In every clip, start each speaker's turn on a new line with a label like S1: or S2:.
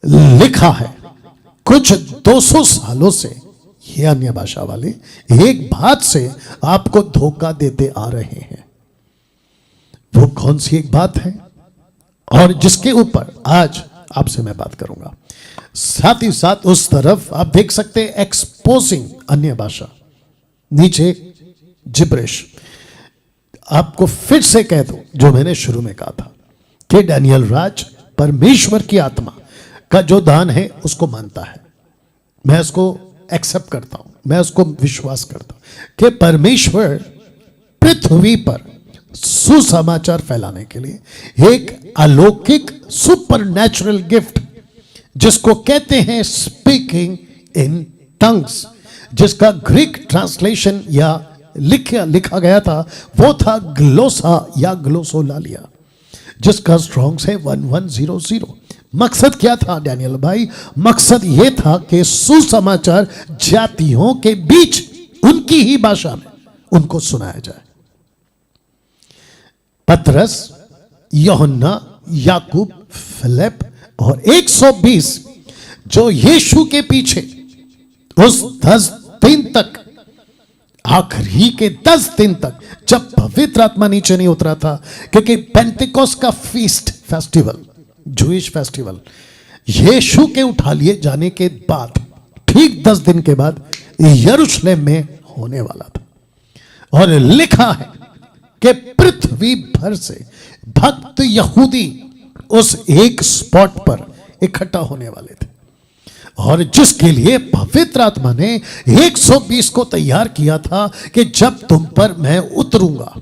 S1: लिखा है कुछ 200 सालों से ये अन्य भाषा वाले एक बात से आपको धोखा देते आ रहे हैं। वो कौन सी एक बात है और जिसके ऊपर आज आपसे मैं बात करूंगा। साथ ही साथ उस तरफ आप देख सकते हैं एक्सपोजिंग अन्य भाषा, नीचे जिब्रिश। आपको फिर से कह दूं जो मैंने शुरू में कहा था कि डैनियल राज परमेश्वर की आत्मा का जो दान है उसको मानता है। मैं उसको एक्सेप्ट करता हूं, मैं उसको विश्वास करता हूं कि परमेश्वर पृथ्वी पर सुसमाचार फैलाने के लिए एक अलौकिक सुपरनैचुरल गिफ्ट जिसको कहते हैं स्पीकिंग इन टंग्स, जिसका ग्रीक ट्रांसलेशन या लिखा गया था वो था ग्लोसा या ग्लोसोलालिया, जिसका स्ट्रॉन्ग है 1100। मकसद क्या था डैनियल भाई? मकसद यह था कि सुसमाचार जातियों के बीच उनकी ही भाषा में उनको सुनाया जाए। पतरस, यूहन्ना, याकूब, फिलिप और 120 जो यीशु के पीछे उस 10 दिन तक, आखिरी के 10 दिन तक जब पवित्र आत्मा नीचे नहीं उतरा था, क्योंकि पेंटिकोस्ट का फेस्टिवल, जूइश फेस्टिवल यीशु के उठा लिए जाने के बाद ठीक 10 दिन के बाद यरूशलेम में होने वाला था। और लिखा है कि पृथ्वी भर से भक्त यहूदी उस एक स्पॉट पर इकट्ठा होने वाले थे, और जिसके लिए पवित्र आत्मा ने 120 को तैयार किया था कि जब तुम पर मैं उतरूंगा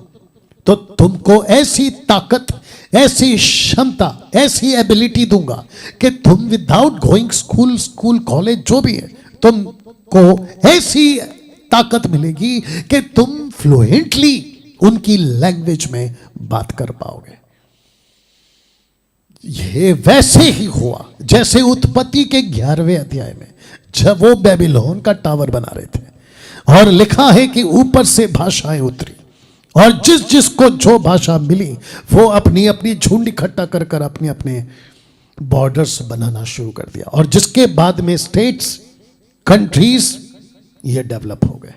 S1: तो तुमको ऐसी ताकत, ऐसी क्षमता, ऐसी एबिलिटी दूंगा कि तुम विदाउट गोइंग स्कूल कॉलेज जो भी है, तुमको ऐसी ताकत मिलेगी कि तुम फ्लुएंटली उनकी लैंग्वेज में बात कर पाओगे। यह वैसे ही हुआ जैसे उत्पत्ति के 11वें अध्याय में जब वो बेबीलोन का टावर बना रहे थे, और लिखा है कि ऊपर से भाषाएं उतरी, और जिस जिसको जो भाषा मिली वो अपनी अपनी झुंड इकट्ठा कर कर अपने अपने बॉर्डर्स बनाना शुरू कर दिया, और जिसके बाद में स्टेट्स, कंट्रीज ये डेवलप हो गए,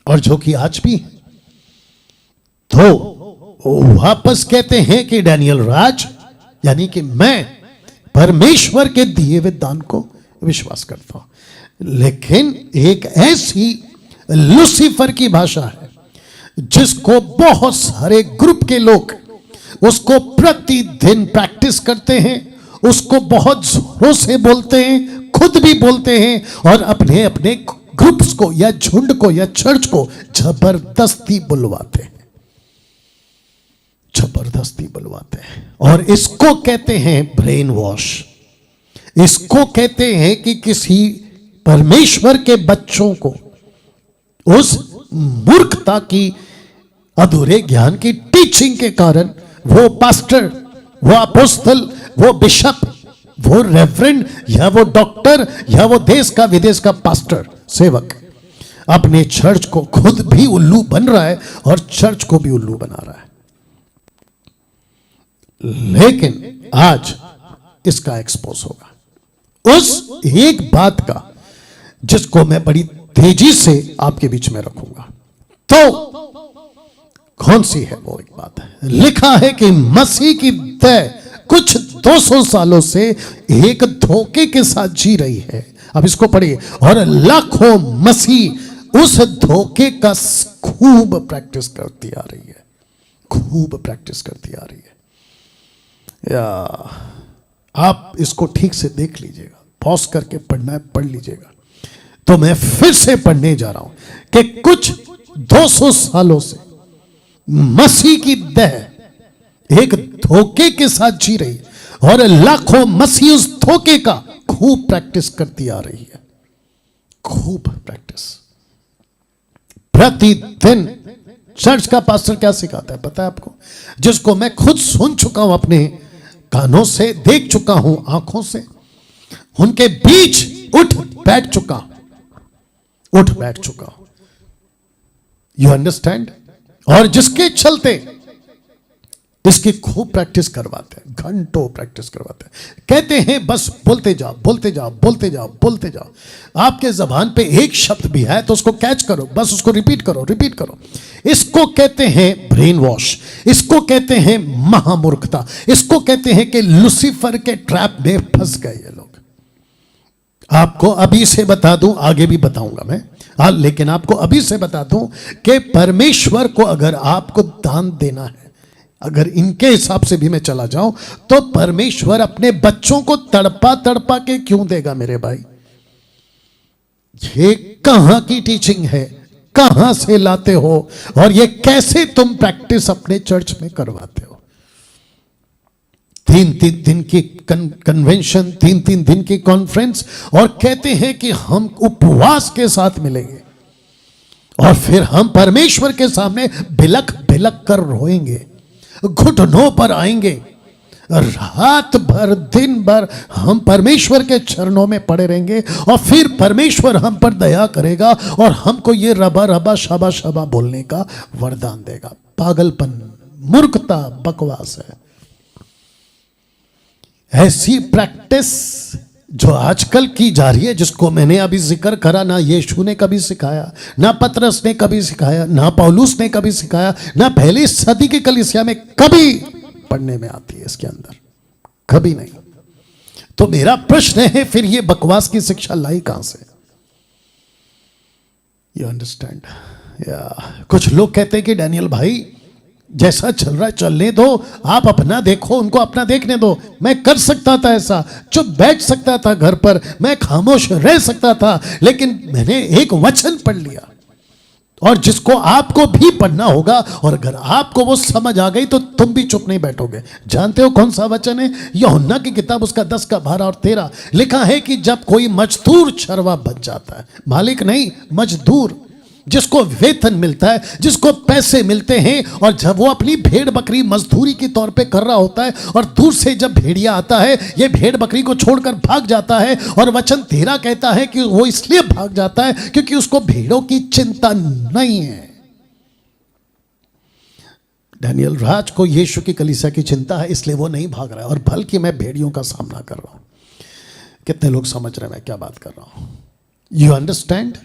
S1: और जो कि आज भी। तो वापस कहते हैं कि डैनियल राज यानी कि मैं परमेश्वर के दिए हुए दान को विश्वास करता हूं, लेकिन एक ऐसी लूसीफर की भाषा है जिसको बहुत सारे ग्रुप के लोग उसको प्रतिदिन प्रैक्टिस करते हैं, उसको बहुत जोरों से बोलते हैं, खुद भी बोलते हैं, और अपने अपने ग्रुप्स को या झुंड को या चर्च को जबरदस्ती बुलवाते हैं, जबरदस्ती बुलवाते हैं। और इसको कहते हैं ब्रेन वॉश। इसको कहते हैं कि किसी परमेश्वर के बच्चों को उस मूर्खता की, अधूरे ज्ञान की टीचिंग के कारण वो पास्टर, वो अपोस्तल, वो बिशप, वो रेवरेंड या वो डॉक्टर या वो देश का विदेश का पास्टर, सेवक अपने चर्च को खुद भी उल्लू बन रहा है और चर्च को भी उल्लू बना रहा है। लेकिन आज इसका एक्सपोज होगा उस एक बात का जिसको मैं बड़ी तेजी से आपके बीच में रखूंगा। तो कौन सी है वो एक बात है? लिखा है कि मसीह की देह कुछ 200 सालों से एक धोखे के साथ जी रही है। अब इसको पढ़िए। और लाखों मसीह उस धोखे का खूब प्रैक्टिस करती आ रही है, खूब प्रैक्टिस करती आ रही है। या आप इसको ठीक से देख लीजिएगा, पॉज करके पढ़ना है पढ़ लीजिएगा। तो मैं फिर से पढ़ने जा रहा हूं कि कुछ 200 सालों से मसीह की देह एक धोखे के साथ जी रही है और लाखों मसीह उस धोखे का खूब प्रैक्टिस करती आ रही है, खूब प्रैक्टिस। प्रतिदिन चर्च का पास्टर क्या सिखाता है पता है आपको? जिसको मैं खुद सुन चुका हूं, अपने कानों से देख चुका हूं, आंखों से उनके बीच उठ बैठ चुका हूं। You understand? और जिसके चलते इसकी खूब प्रैक्टिस करवाते हैं, घंटों प्रैक्टिस करवाते हैं। कहते हैं बस बोलते जाओ बोलते जाओ बोलते जाओ बोलते जाओ। आपके जबान पे एक शब्द भी है तो उसको कैच करो, बस उसको रिपीट करो रिपीट करो। इसको कहते हैं ब्रेन वॉश, इसको कहते हैं महामूर्खता, इसको कहते हैं कि लूसीफर के ट्रैप में फंस गए ये लोग। आपको अभी से बता दूं, आगे भी बताऊंगा मैं, लेकिन आपको अभी से बता दूं कि परमेश्वर को अगर आपको दान देना है, अगर इनके हिसाब से भी मैं चला जाऊं, तो परमेश्वर अपने बच्चों को तड़पा तड़पा के क्यों देगा मेरे भाई? ये कहां की टीचिंग है, कहां से लाते हो, और ये कैसे तुम प्रैक्टिस अपने चर्च में करवाते हो? 3-3 दिन की कन्वेंशन, 3-3 दिन की कॉन्फ्रेंस, और कहते हैं कि हम उपवास के साथ मिलेंगे और फिर हम परमेश्वर के सामने बिलक बिलक कर रोएंगे, घुटनों पर आएंगे, रात भर दिन भर हम परमेश्वर के चरणों में पड़े रहेंगे, और फिर परमेश्वर हम पर दया करेगा और हमको ये रबा रबा शबा शबा बोलने का वरदान देगा। पागलपन, मूर्खता, बकवास है। ऐसी प्रैक्टिस जो आजकल की जा रही है, जिसको मैंने अभी जिक्र करा, ना यीशु ने कभी सिखाया, ना पतरस ने कभी सिखाया, ना पौलुस ने कभी सिखाया, ना पहली सदी की कलीसिया में कभी पढ़ने में आती है इसके अंदर, कभी नहीं। तो मेरा प्रश्न है, फिर ये बकवास की शिक्षा लाई कहां से? You understand? या कुछ लोग कहते हैं कि डैनियल भाई जैसा चल रहा है चलने दो, आप अपना देखो, उनको अपना देखने दो। मैं कर सकता था ऐसा, चुप बैठ सकता था घर पर, मैं खामोश रह सकता था, लेकिन मैंने एक वचन पढ़ लिया, और जिसको आपको भी पढ़ना होगा, और अगर आपको वो समझ आ गई तो तुम भी चुप नहीं बैठोगे। जानते हो कौन सा वचन है? यूहन्ना की किताब, उसका 10 का 12 और 13 लिखा है कि जब कोई मजदूर चरवा बन जाता है, मालिक नहीं, मजदूर, जिसको वेतन मिलता है, जिसको पैसे मिलते हैं, और जब वो अपनी भेड़ बकरी मजदूरी के तौर पे कर रहा होता है, और दूर से जब भेड़िया आता है, ये भेड़ बकरी को छोड़कर भाग जाता है, और वचन 13 कहता है कि वो इसलिए भाग जाता है क्योंकि उसको भेड़ों की चिंता नहीं है। डैनियल राज को यीशु की कलीसिया की चिंता है, इसलिए वो नहीं भाग रहा है, और बल्कि मैं भेड़ियों का सामना कर रहा हूं। कितने लोग समझ रहे हैं मैं क्या बात कर रहा हूं? You understand?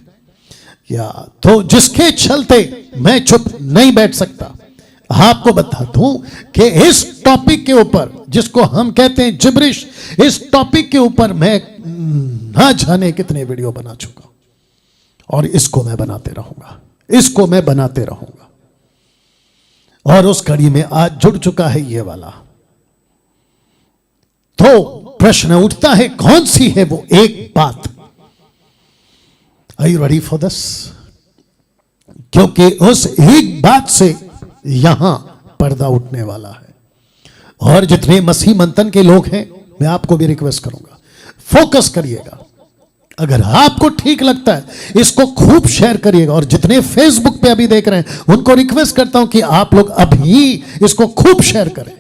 S1: या तो जिसके चलते मैं चुप नहीं बैठ सकता। आपको बता दूं कि इस टॉपिक के ऊपर, जिसको हम कहते हैं जिब्रिश, इस टॉपिक के ऊपर मैं ना जाने कितने वीडियो बना चुका, और इसको मैं बनाते रहूंगा, इसको मैं बनाते रहूंगा। और उस कड़ी में आज जुड़ चुका है ये वाला। तो प्रश्न उठता है, कौन सी है वो एक बात? Are you ready for this? क्योंकि उस एक बात से यहां पर्दा उठने वाला है। और जितने मसीह मंथन के लोग हैं, मैं आपको भी रिक्वेस्ट करूंगा, फोकस करिएगा। अगर आपको ठीक लगता है इसको खूब शेयर करिएगा, और जितने फेसबुक पे अभी देख रहे हैं उनको रिक्वेस्ट करता हूं कि आप लोग अभी इसको खूब शेयर करें।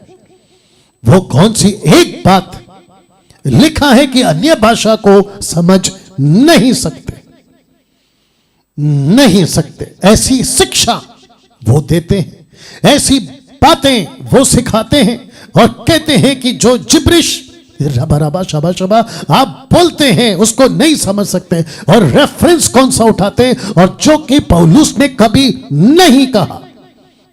S1: वो कौन सी एक बात? लिखा है कि अन्य भाषा को समझ नहीं सकते, नहीं सकते। ऐसी शिक्षा वो देते हैं, ऐसी बातें वो सिखाते हैं, और कहते हैं कि जो जिब्रिश रबा रबा शबा शबा आप बोलते हैं उसको नहीं समझ सकते। और रेफरेंस कौन सा उठाते हैं? और जो कि पौलुस ने कभी नहीं कहा,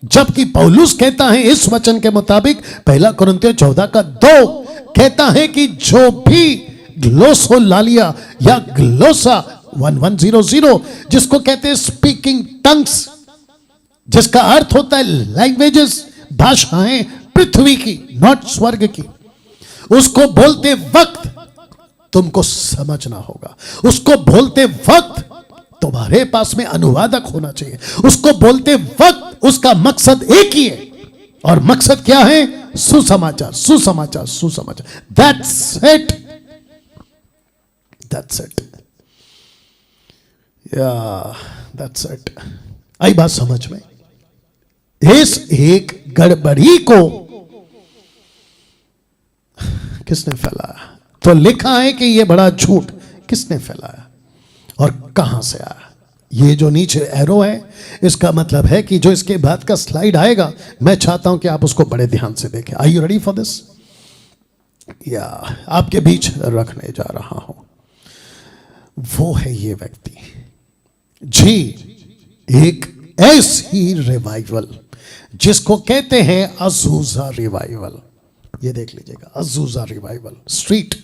S1: जबकि पौलुस कहता है इस वचन के मुताबिक, 1 कुरिन्थियों 14 का 2 कहता है कि जो भी ग्लोसोलालिया या ग्लोसा 1100, जिसको कहते हैं स्पीकिंग टंग्स, जिसका अर्थ होता है लैंग्वेजेस, भाषाएं पृथ्वी की, नॉट स्वर्ग की, उसको बोलते वक्त तुमको समझना होगा। उसको बोलते वक्त तुम्हारे पास में अनुवादक होना चाहिए। उसको बोलते वक्त उसका मकसद एक ही है, और मकसद क्या है? सुसमाचार, सुसमाचार, सुसमाचार। दैट्स इट, दैट्स इट, या दैट्स इट। आई बात समझ में? इस एक गड़बड़ी को किसने फैलाया? तो लिखा है कि यह बड़ा झूठ किसने फैलाया और कहां से आया? ये जो नीचे एरो है इसका मतलब है कि जो इसके बाद का स्लाइड आएगा, मैं चाहता हूं कि आप उसको बड़े ध्यान से देखें। Are you ready for this? या आपके बीच रखने जा रहा हूं। वो है ये व्यक्ति जी, एक ऐसी रिवाइवल जिसको कहते हैं अजूजा रिवाइवल। ये देख लीजिएगा, अजूजा रिवाइवल स्ट्रीट,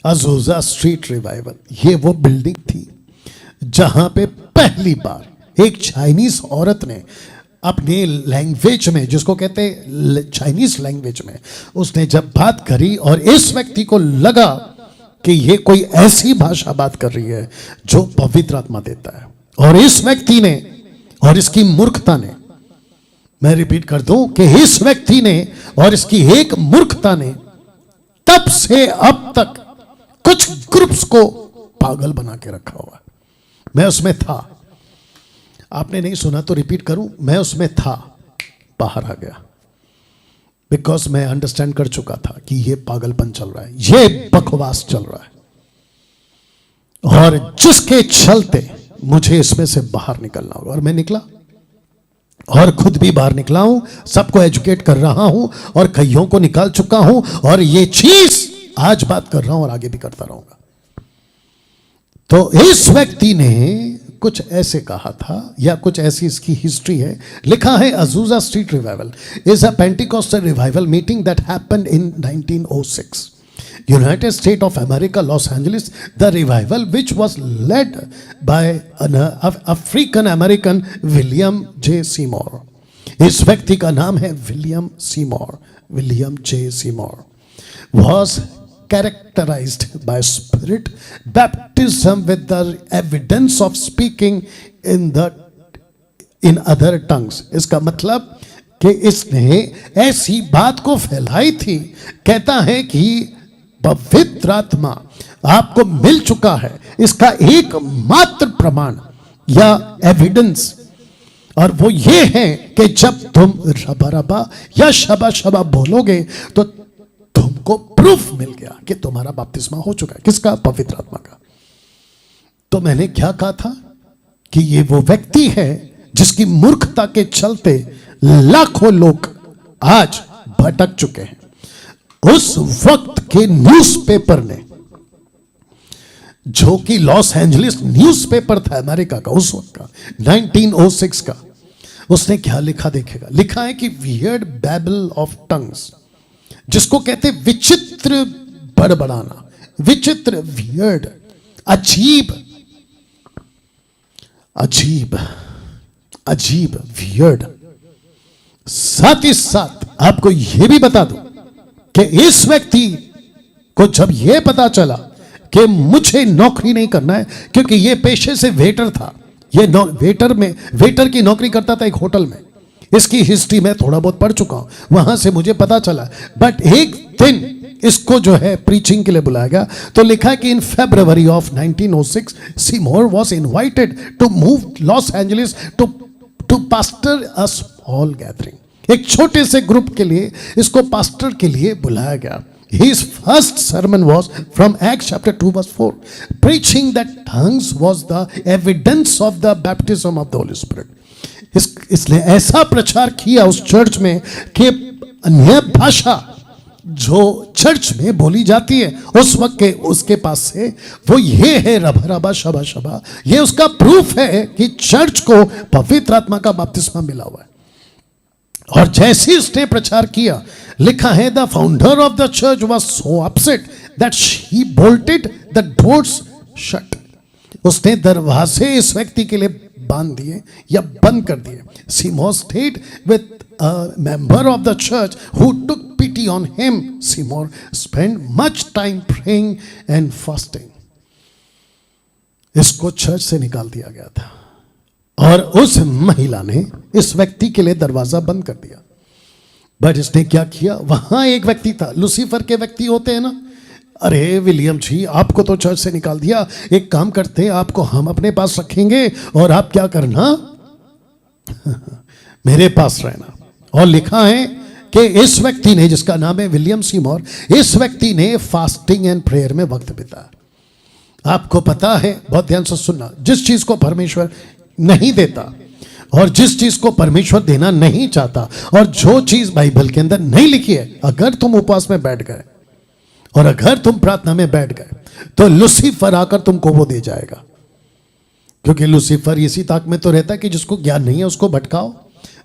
S1: अजूजा स्ट्रीट रिवाइवल। ये वो बिल्डिंग थी जहां पे पहली बार एक चाइनीज औरत ने अपने लैंग्वेज में, जिसको कहते हैं चाइनीज लैंग्वेज में, उसने जब बात करी और इस व्यक्ति को लगा कि ये कोई ऐसी भाषा बात कर रही है जो पवित्र आत्मा देता है। और इस व्यक्ति ने और इसकी मूर्खता ने, मैं रिपीट कर दूं कि इस व्यक्ति ने और इसकी एक मूर्खता ने तब से अब तक कुछ ग्रुप्स को पागल बना के रखा हुआ है। मैं उसमें था, आपने नहीं सुना तो रिपीट करूं, मैं उसमें था, बाहर आ गया, बिकॉज मैं अंडरस्टैंड कर चुका था कि ये पागलपन चल रहा है, ये बकवास चल रहा है, और जिसके चलते मुझे इसमें से बाहर निकलना होगा। और मैं निकला, और खुद भी बाहर निकला हूं, सबको एजुकेट कर रहा हूं, और कईयों को निकाल चुका हूं, और ये चीज आज बात कर रहा हूं और आगे भी करता रहूंगा। तो इस व्यक्ति ने कुछ ऐसे कहा था, या कुछ ऐसी इसकी हिस्ट्री है। लिखा है Azusa street revival is a Pentecostal revival meeting that happened in 1906 United States of America, Los Angeles. The revival, which was led by an African American William J. Seymour. इस व्यक्ति का नाम है William Seymour, William J Seymour, was characterized by spirit baptism with the evidence of speaking in other tongues. इसका मतलब कि इसने ऐसी बात को फैलाई थी, कहता है कि पवित्र आत्मा आपको मिल चुका है, इसका एक मात्र प्रमाण या एविडेंस, और वो ये है कि जब तुम रबा रबा या शबा शबा बोलोगे तो तुमको प्रूफ मिल गया कि तुम्हारा बपतिस्मा हो चुका है। किसका? पवित्र आत्मा का। तो मैंने क्या कहा था कि ये वो व्यक्ति है जिसकी मूर्खता के चलते लाखों लोग आज भटक चुके हैं। उस वक्त के न्यूज़पेपर ने, जो कि लॉस एंजलिस न्यूज़पेपर था अमेरिका का उस वक्त का, 1906 का, उसने क्या लिखा देखेगा। लिखा है कि वियर्ड बैबल ऑफ टंग्स, जिसको कहते विचित्र बड़बड़ाना, विचित्र, वियर्ड, अजीब, अजीब, अजीब, वियर्ड। साथ ही साथ आपको यह भी बता दूं कि इस व्यक्ति को जब यह पता चला कि मुझे नौकरी नहीं करना है, क्योंकि यह पेशे से वेटर था, ये वेटर की नौकरी करता था एक होटल में। इसकी हिस्ट्री में थोड़ा बहुत पढ़ चुका हूं, वहां से मुझे पता चला। बट एक दिन इसको जो है प्रीचिंग के लिए बुलाया गया, तो लिखा है कि इन February of 1906 Seymour was invited to move Los Angeles to pastor a small gathering. एक छोटे से ग्रुप के लिए इसको पास्टर के लिए बुलाया गया। His first sermon was from Acts chapter 2 verse 4, preaching that tongues was the evidence of the baptism of the Holy Spirit. इसने ऐसा प्रचार किया उस चर्च में कि अन्य भाषा जो चर्च में बोली जाती है उस वक्त के उसके पास से, वो ये है रबा रबा शबा शबा, ये उसका प्रूफ है कि चर्च को पवित्र आत्मा का बपतिस्मा मिला हुआ है। और जैसे उसने प्रचार किया, लिखा है the founder of the church was so upset that she bolted the doors shut. उसने दरवाजे इस व्यक्ति के लिए बांध दिए या बंद कर दिए। Seymour stayed with a member of the church who took pity on him. Seymour spent much time praying and fasting. इसको चर्च से निकाल दिया गया था और उस महिला ने इस व्यक्ति के लिए दरवाजा बंद कर दिया। बट इसने क्या किया, वहां एक व्यक्ति था, लूसीफर के व्यक्ति होते हैं ना, अरे विलियम जी आपको तो चर्च से निकाल दिया, एक काम करते हैं आपको हम अपने पास रखेंगे और आप क्या करना मेरे पास रहना। और लिखा है कि इस व्यक्ति ने, जिसका नाम है विलियम सीमोर, इस व्यक्ति ने फास्टिंग एंड प्रेयर में वक्त बिताया। आपको पता है, बहुत ध्यान से सुनना, जिस चीज को परमेश्वर नहीं देता और जिस चीज को परमेश्वर देना नहीं चाहता और जो चीज बाइबल के अंदर नहीं लिखी है, अगर तुम उपवास में बैठ गए और अगर तुम प्रार्थना में बैठ गए तो लूसीफर आकर तुमको वो दे जाएगा। क्योंकि लूसीफर इसी ताक में तो रहता है कि जिसको ज्ञान नहीं है उसको भटकाओ,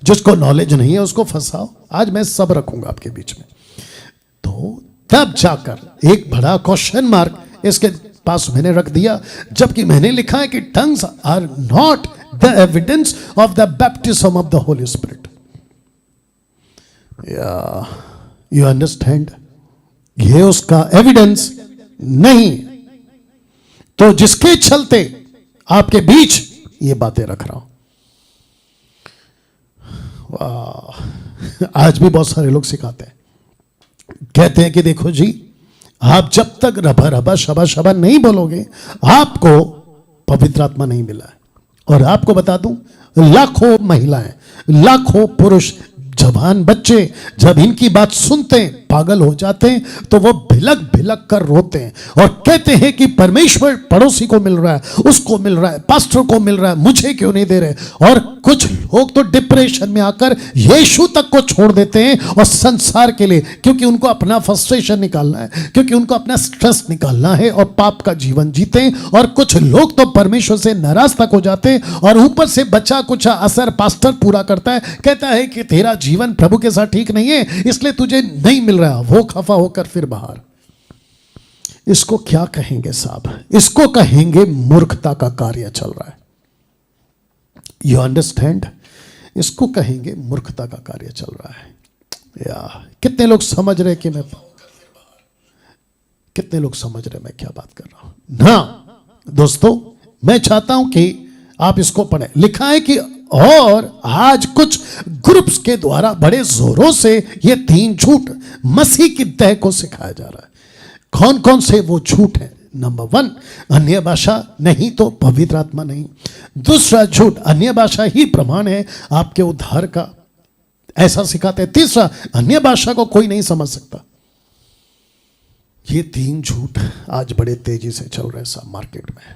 S1: जिसको नॉलेज नहीं है उसको फंसाओ। आज मैं सब रखूंगा आपके बीच में। तो तब जाकर एक बड़ा क्वेश्चन मार्क इसके पास मैंने रख दिया, जबकि मैंने लिखा है कि tongues are not the evidence of the baptism of the holy spirit. You understand? ये उसका एविडेंस नहीं। तो जिसके चलते आपके बीच ये बातें रख रहा हूं। वाह, आज भी बहुत सारे लोग सिखाते हैं, कहते हैं कि देखो जी, आप जब तक रबा रबा शबा शबा नहीं बोलोगे आपको पवित्र आत्मा नहीं मिला है। और आपको बता दूं, लाखों महिलाएं, लाखों पुरुष, जवान बच्चे जब इनकी बात सुनते हैं पागल हो जाते हैं, तो वो भिलक भिलक कर रोते हैं और कहते हैं कि परमेश्वर पड़ोसी को मिल रहा है, उसको मिल रहा है, पास्टर को मिल रहा है, मुझे क्यों नहीं दे रहे। और कुछ लोग तो डिप्रेशन में आकर यीशु तक को छोड़ देते हैं और संसार के लिए, क्योंकि उनको अपना फ्रस्ट्रेशन निकालना है, क्योंकि उनको अपना स्ट्रेस निकालना है और पाप का जीवन जीते हैं। और कुछ लोग तो परमेश्वर से नाराज तक हो जाते हैं और ऊपर से बचा कुछ असर पास्टर पूरा करता है, कहता है कि तेरा जीवन प्रभु के साथ ठीक नहीं है इसलिए तुझे नहीं मिल रहा। वो खफा होकर फिर बाहर। इसको क्या कहेंगे साहब? इसको कहेंगे मूर्खता का कार्य चल रहा है। You understand? इसको कहेंगे मूर्खता का कार्य चल रहा है। या कितने लोग समझ रहे कि मैं, कितने लोग समझ रहे मैं क्या बात कर रहा हूं ना? दोस्तों, मैं चाहता हूं कि आप इसको पढ़ें। लिखा है कि और आज कुछ ग्रुप्स के द्वारा बड़े जोरों से ये 3 झूठ मसीह की तह को सिखाया जा रहा है। कौन कौन से वो झूठ है? नंबर 1, अन्य भाषा नहीं तो पवित्र आत्मा नहीं। दूसरा झूठ, अन्य भाषा ही प्रमाण है आपके उद्धार का, ऐसा सिखाते हैं। तीसरा, अन्य भाषा को कोई नहीं समझ सकता। ये 3 झूठ आज बड़े तेजी से चल रहे हैं सब मार्केट में।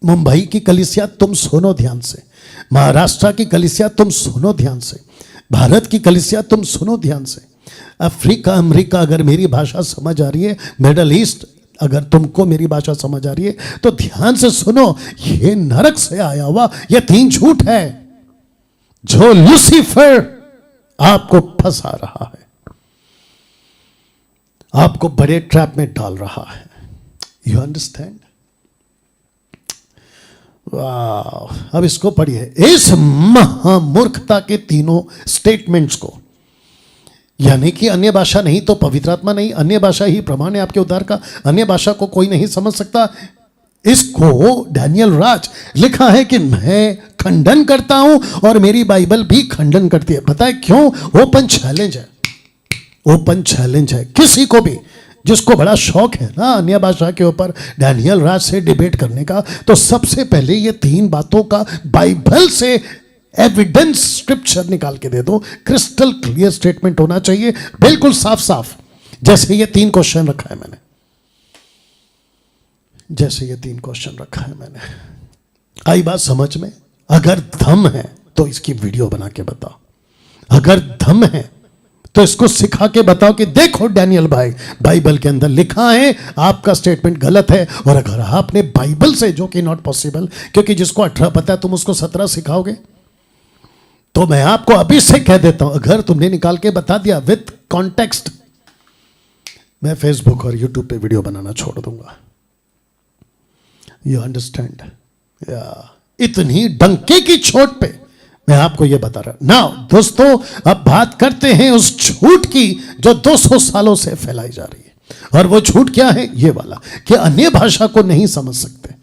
S1: मुंबई की कलीसिया तुम सुनो ध्यान से, महाराष्ट्र की कलीसिया तुम सुनो ध्यान से, भारत की कलीसिया तुम सुनो ध्यान से, अफ्रीका अमेरिका अगर मेरी भाषा समझ आ रही है, मिडल ईस्ट अगर तुमको मेरी भाषा समझ आ रही है तो ध्यान से सुनो। ये नरक से आया हुआ ये 3 झूठ है जो लूसीफर आपको फंसा रहा है, आपको बड़े ट्रैप में डाल रहा है। You understand? वाह, अब इसको पढ़िए, इस महामूर्खता के तीनों स्टेटमेंट्स को, यानी कि अन्य भाषा नहीं तो पवित्र आत्मा नहीं, अन्य भाषा ही प्रमाण है आपके उद्धार का, अन्य भाषा को कोई नहीं समझ सकता। इसको डैनियल राज लिखा है कि मैं खंडन करता हूं और मेरी बाइबल भी खंडन करती है। पता है क्यों? ओपन चैलेंज है, ओपन चैलेंज है। किसी को भी जिसको बड़ा शौक है ना अन्य भाषा के ऊपर डैनियल राज से डिबेट करने का, तो सबसे पहले ये 3 बातों का बाइबल से एविडेंस स्क्रिप्चर निकाल के दे दो। क्रिस्टल क्लियर स्टेटमेंट होना चाहिए, बिल्कुल साफ साफ, जैसे ये 3 क्वेश्चन रखा है मैंने, जैसे ये 3 क्वेश्चन रखा है मैंने। आई बात समझ में? अगर दम है तो इसकी वीडियो बना के बताओ, अगर दम है तो इसको सिखा के बताओ कि देखो डैनियल भाई, बाइबल के अंदर लिखा है आपका स्टेटमेंट गलत है। और अगर आपने बाइबल से, जो कि नॉट पॉसिबल, क्योंकि जिसको 18 पता है तुम उसको 17 सिखाओगे, तो मैं आपको अभी से कह देता हूं, अगर तुमने निकाल के बता दिया विद कॉन्टेक्स्ट, मैं फेसबुक और यूट्यूब पे वीडियो बनाना छोड़ दूंगा। You understand? इतनी डंके की चोट पे मैं आपको यह बता रहा ना। दोस्तों, अब बात करते हैं उस झूठ की जो 200 सालों से फैलाई जा रही है। और वो झूठ क्या है? ये वाला कि अन्य भाषा को नहीं समझ सकते।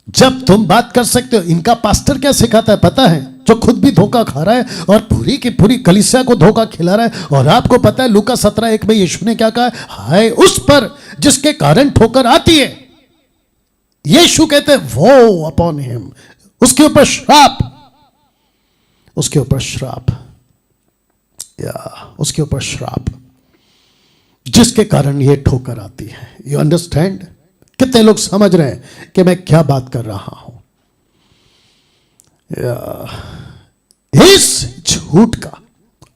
S1: जब तुम बात कर सकते हो, इनका पास्टर क्या सिखाता है पता है? जो खुद भी धोखा खा रहा है और पूरी की पूरी कलीसिया को धोखा खिला रहा है। और आपको पता है लूका 17:1 में यीशु ने क्या कहा? हाय उस पर जिसके कारण ठोकर आती है। यीशु कहते हैं वो अपॉन हिम, उसके ऊपर श्राप, उसके ऊपर श्राप, या उसके ऊपर श्राप, जिसके कारण ये ठोकर आती है। You understand? कितने लोग समझ रहे हैं कि मैं क्या बात कर रहा हूं? इस झूठ का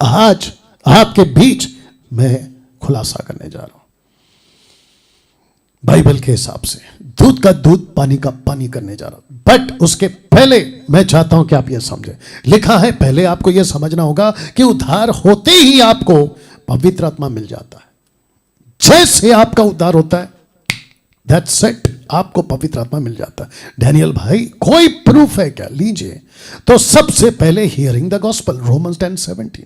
S1: आज आपके बीच मैं खुलासा करने जा रहा हूं। बाइबल के हिसाब से दूध का दूध, पानी का पानी करने जा रहा हूं। बट उसके पहले मैं चाहता हूं कि आप यह समझें। लिखा है, पहले आपको यह समझना होगा कि उद्धार होते ही आपको पवित्र आत्मा मिल जाता है। जैसे आपका उद्धार होता है, दैट्स इट, आपको पवित्र आत्मा मिल जाता है। डैनियल भाई, कोई प्रूफ है क्या? लीजिए। तो सबसे पहले हियरिंग द गॉस्पल, रोमन्स 10:17।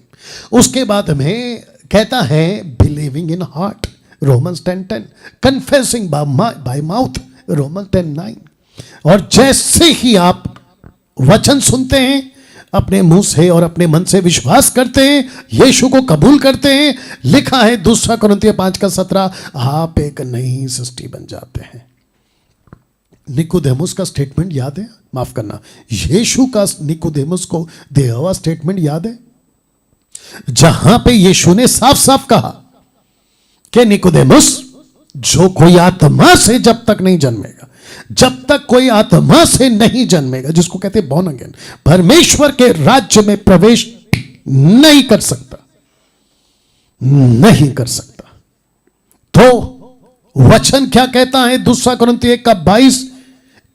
S1: उसके बाद में कहता है believing in heart, Romans 10:10। Confessing bye mouth, Romans 10:9। और जैसे ही आप वचन सुनते हैं, अपने मुंह से और अपने मन से विश्वास करते हैं, यीशु को कबूल करते हैं, लिखा है 2 कुरिन्थियों 5:17, आप एक नई सृष्टि बन जाते हैं। निकोदेमुस का स्टेटमेंट याद है? माफ करना, यीशु का निकोदेमुस को दिया हुआ स्टेटमेंट याद है, जहां पे यीशु ने साफ साफ कहा कि निकोदेमुस, जो कोई आत्मा से जब तक नहीं जन्मेगा, जब तक कोई आत्मा से नहीं जन्मेगा, जिसको कहते हैं बॉर्न अगेन, परमेश्वर के राज्य में प्रवेश नहीं कर सकता, नहीं कर सकता। तो वचन क्या कहता है? 2 कुरिन्थियों 1:22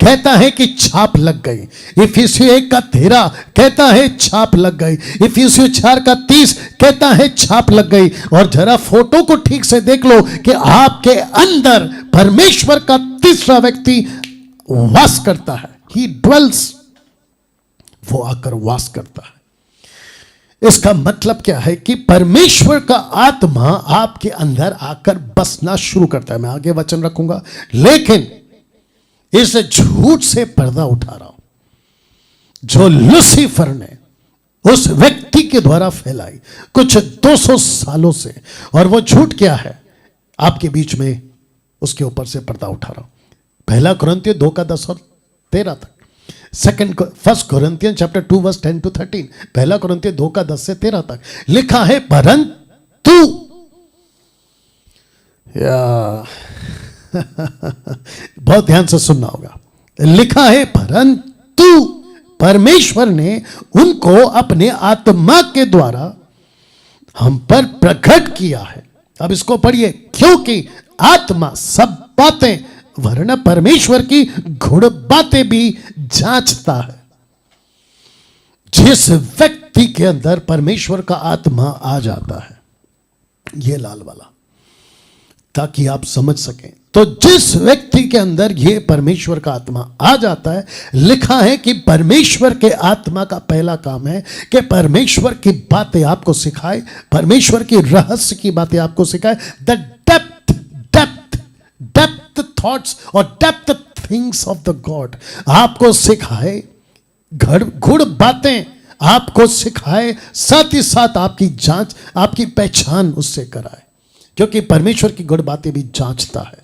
S1: कहता है कि छाप लग गई। इफिसियों 1:13 कहता है छाप लग गई। इफिसियों 4:30 कहता है छाप लग गई। और जरा फोटो को ठीक से देख लो कि आपके अंदर परमेश्वर का तीसरा व्यक्ति वास करता है। ही ड्वेल्स, वो आकर वास करता है। इसका मतलब क्या है कि परमेश्वर का आत्मा आपके अंदर आकर बसना शुरू करता है। मैं आगे वचन रखूंगा, लेकिन इस झूठ से पर्दा उठा रहा हूं जो लूसीफर ने उस व्यक्ति के द्वारा फैलाई कुछ 200 सालों से। और वो झूठ क्या है आपके बीच में, उसके ऊपर से पर्दा उठा रहा हूं। 1 कुरिन्थियों 2:10 और 13 तक। 1 कुरिन्थियन चैप्टर 2 वर्स 10 to 13। 1 कुरिन्थियों 2:10 से 13 तक लिखा है, परंतु बहुत ध्यान से सुनना होगा। लिखा है, परंतु परमेश्वर ने उनको अपने आत्मा के द्वारा हम पर प्रकट किया है। अब इसको पढ़िए, क्योंकि आत्मा सब बातें वरना परमेश्वर की गूढ़ बातें भी जांचता है। जिस व्यक्ति के अंदर परमेश्वर का आत्मा आ जाता है, ये लाल वाला, ताकि आप समझ सकें, तो जिस व्यक्ति के अंदर ये परमेश्वर का आत्मा आ जाता है, लिखा है कि परमेश्वर के आत्मा का पहला काम है कि परमेश्वर की बातें आपको सिखाए, परमेश्वर की रहस्य की बातें आपको सिखाए। द डेप्थ थॉट्स और depth things of the God आपको सिखाए, गूढ़ बातें आपको सिखाए, साथ ही साथ आपकी जांच, आपकी पहचान उससे कराए, क्योंकि परमेश्वर की गूढ़ बातें भी जांचता है।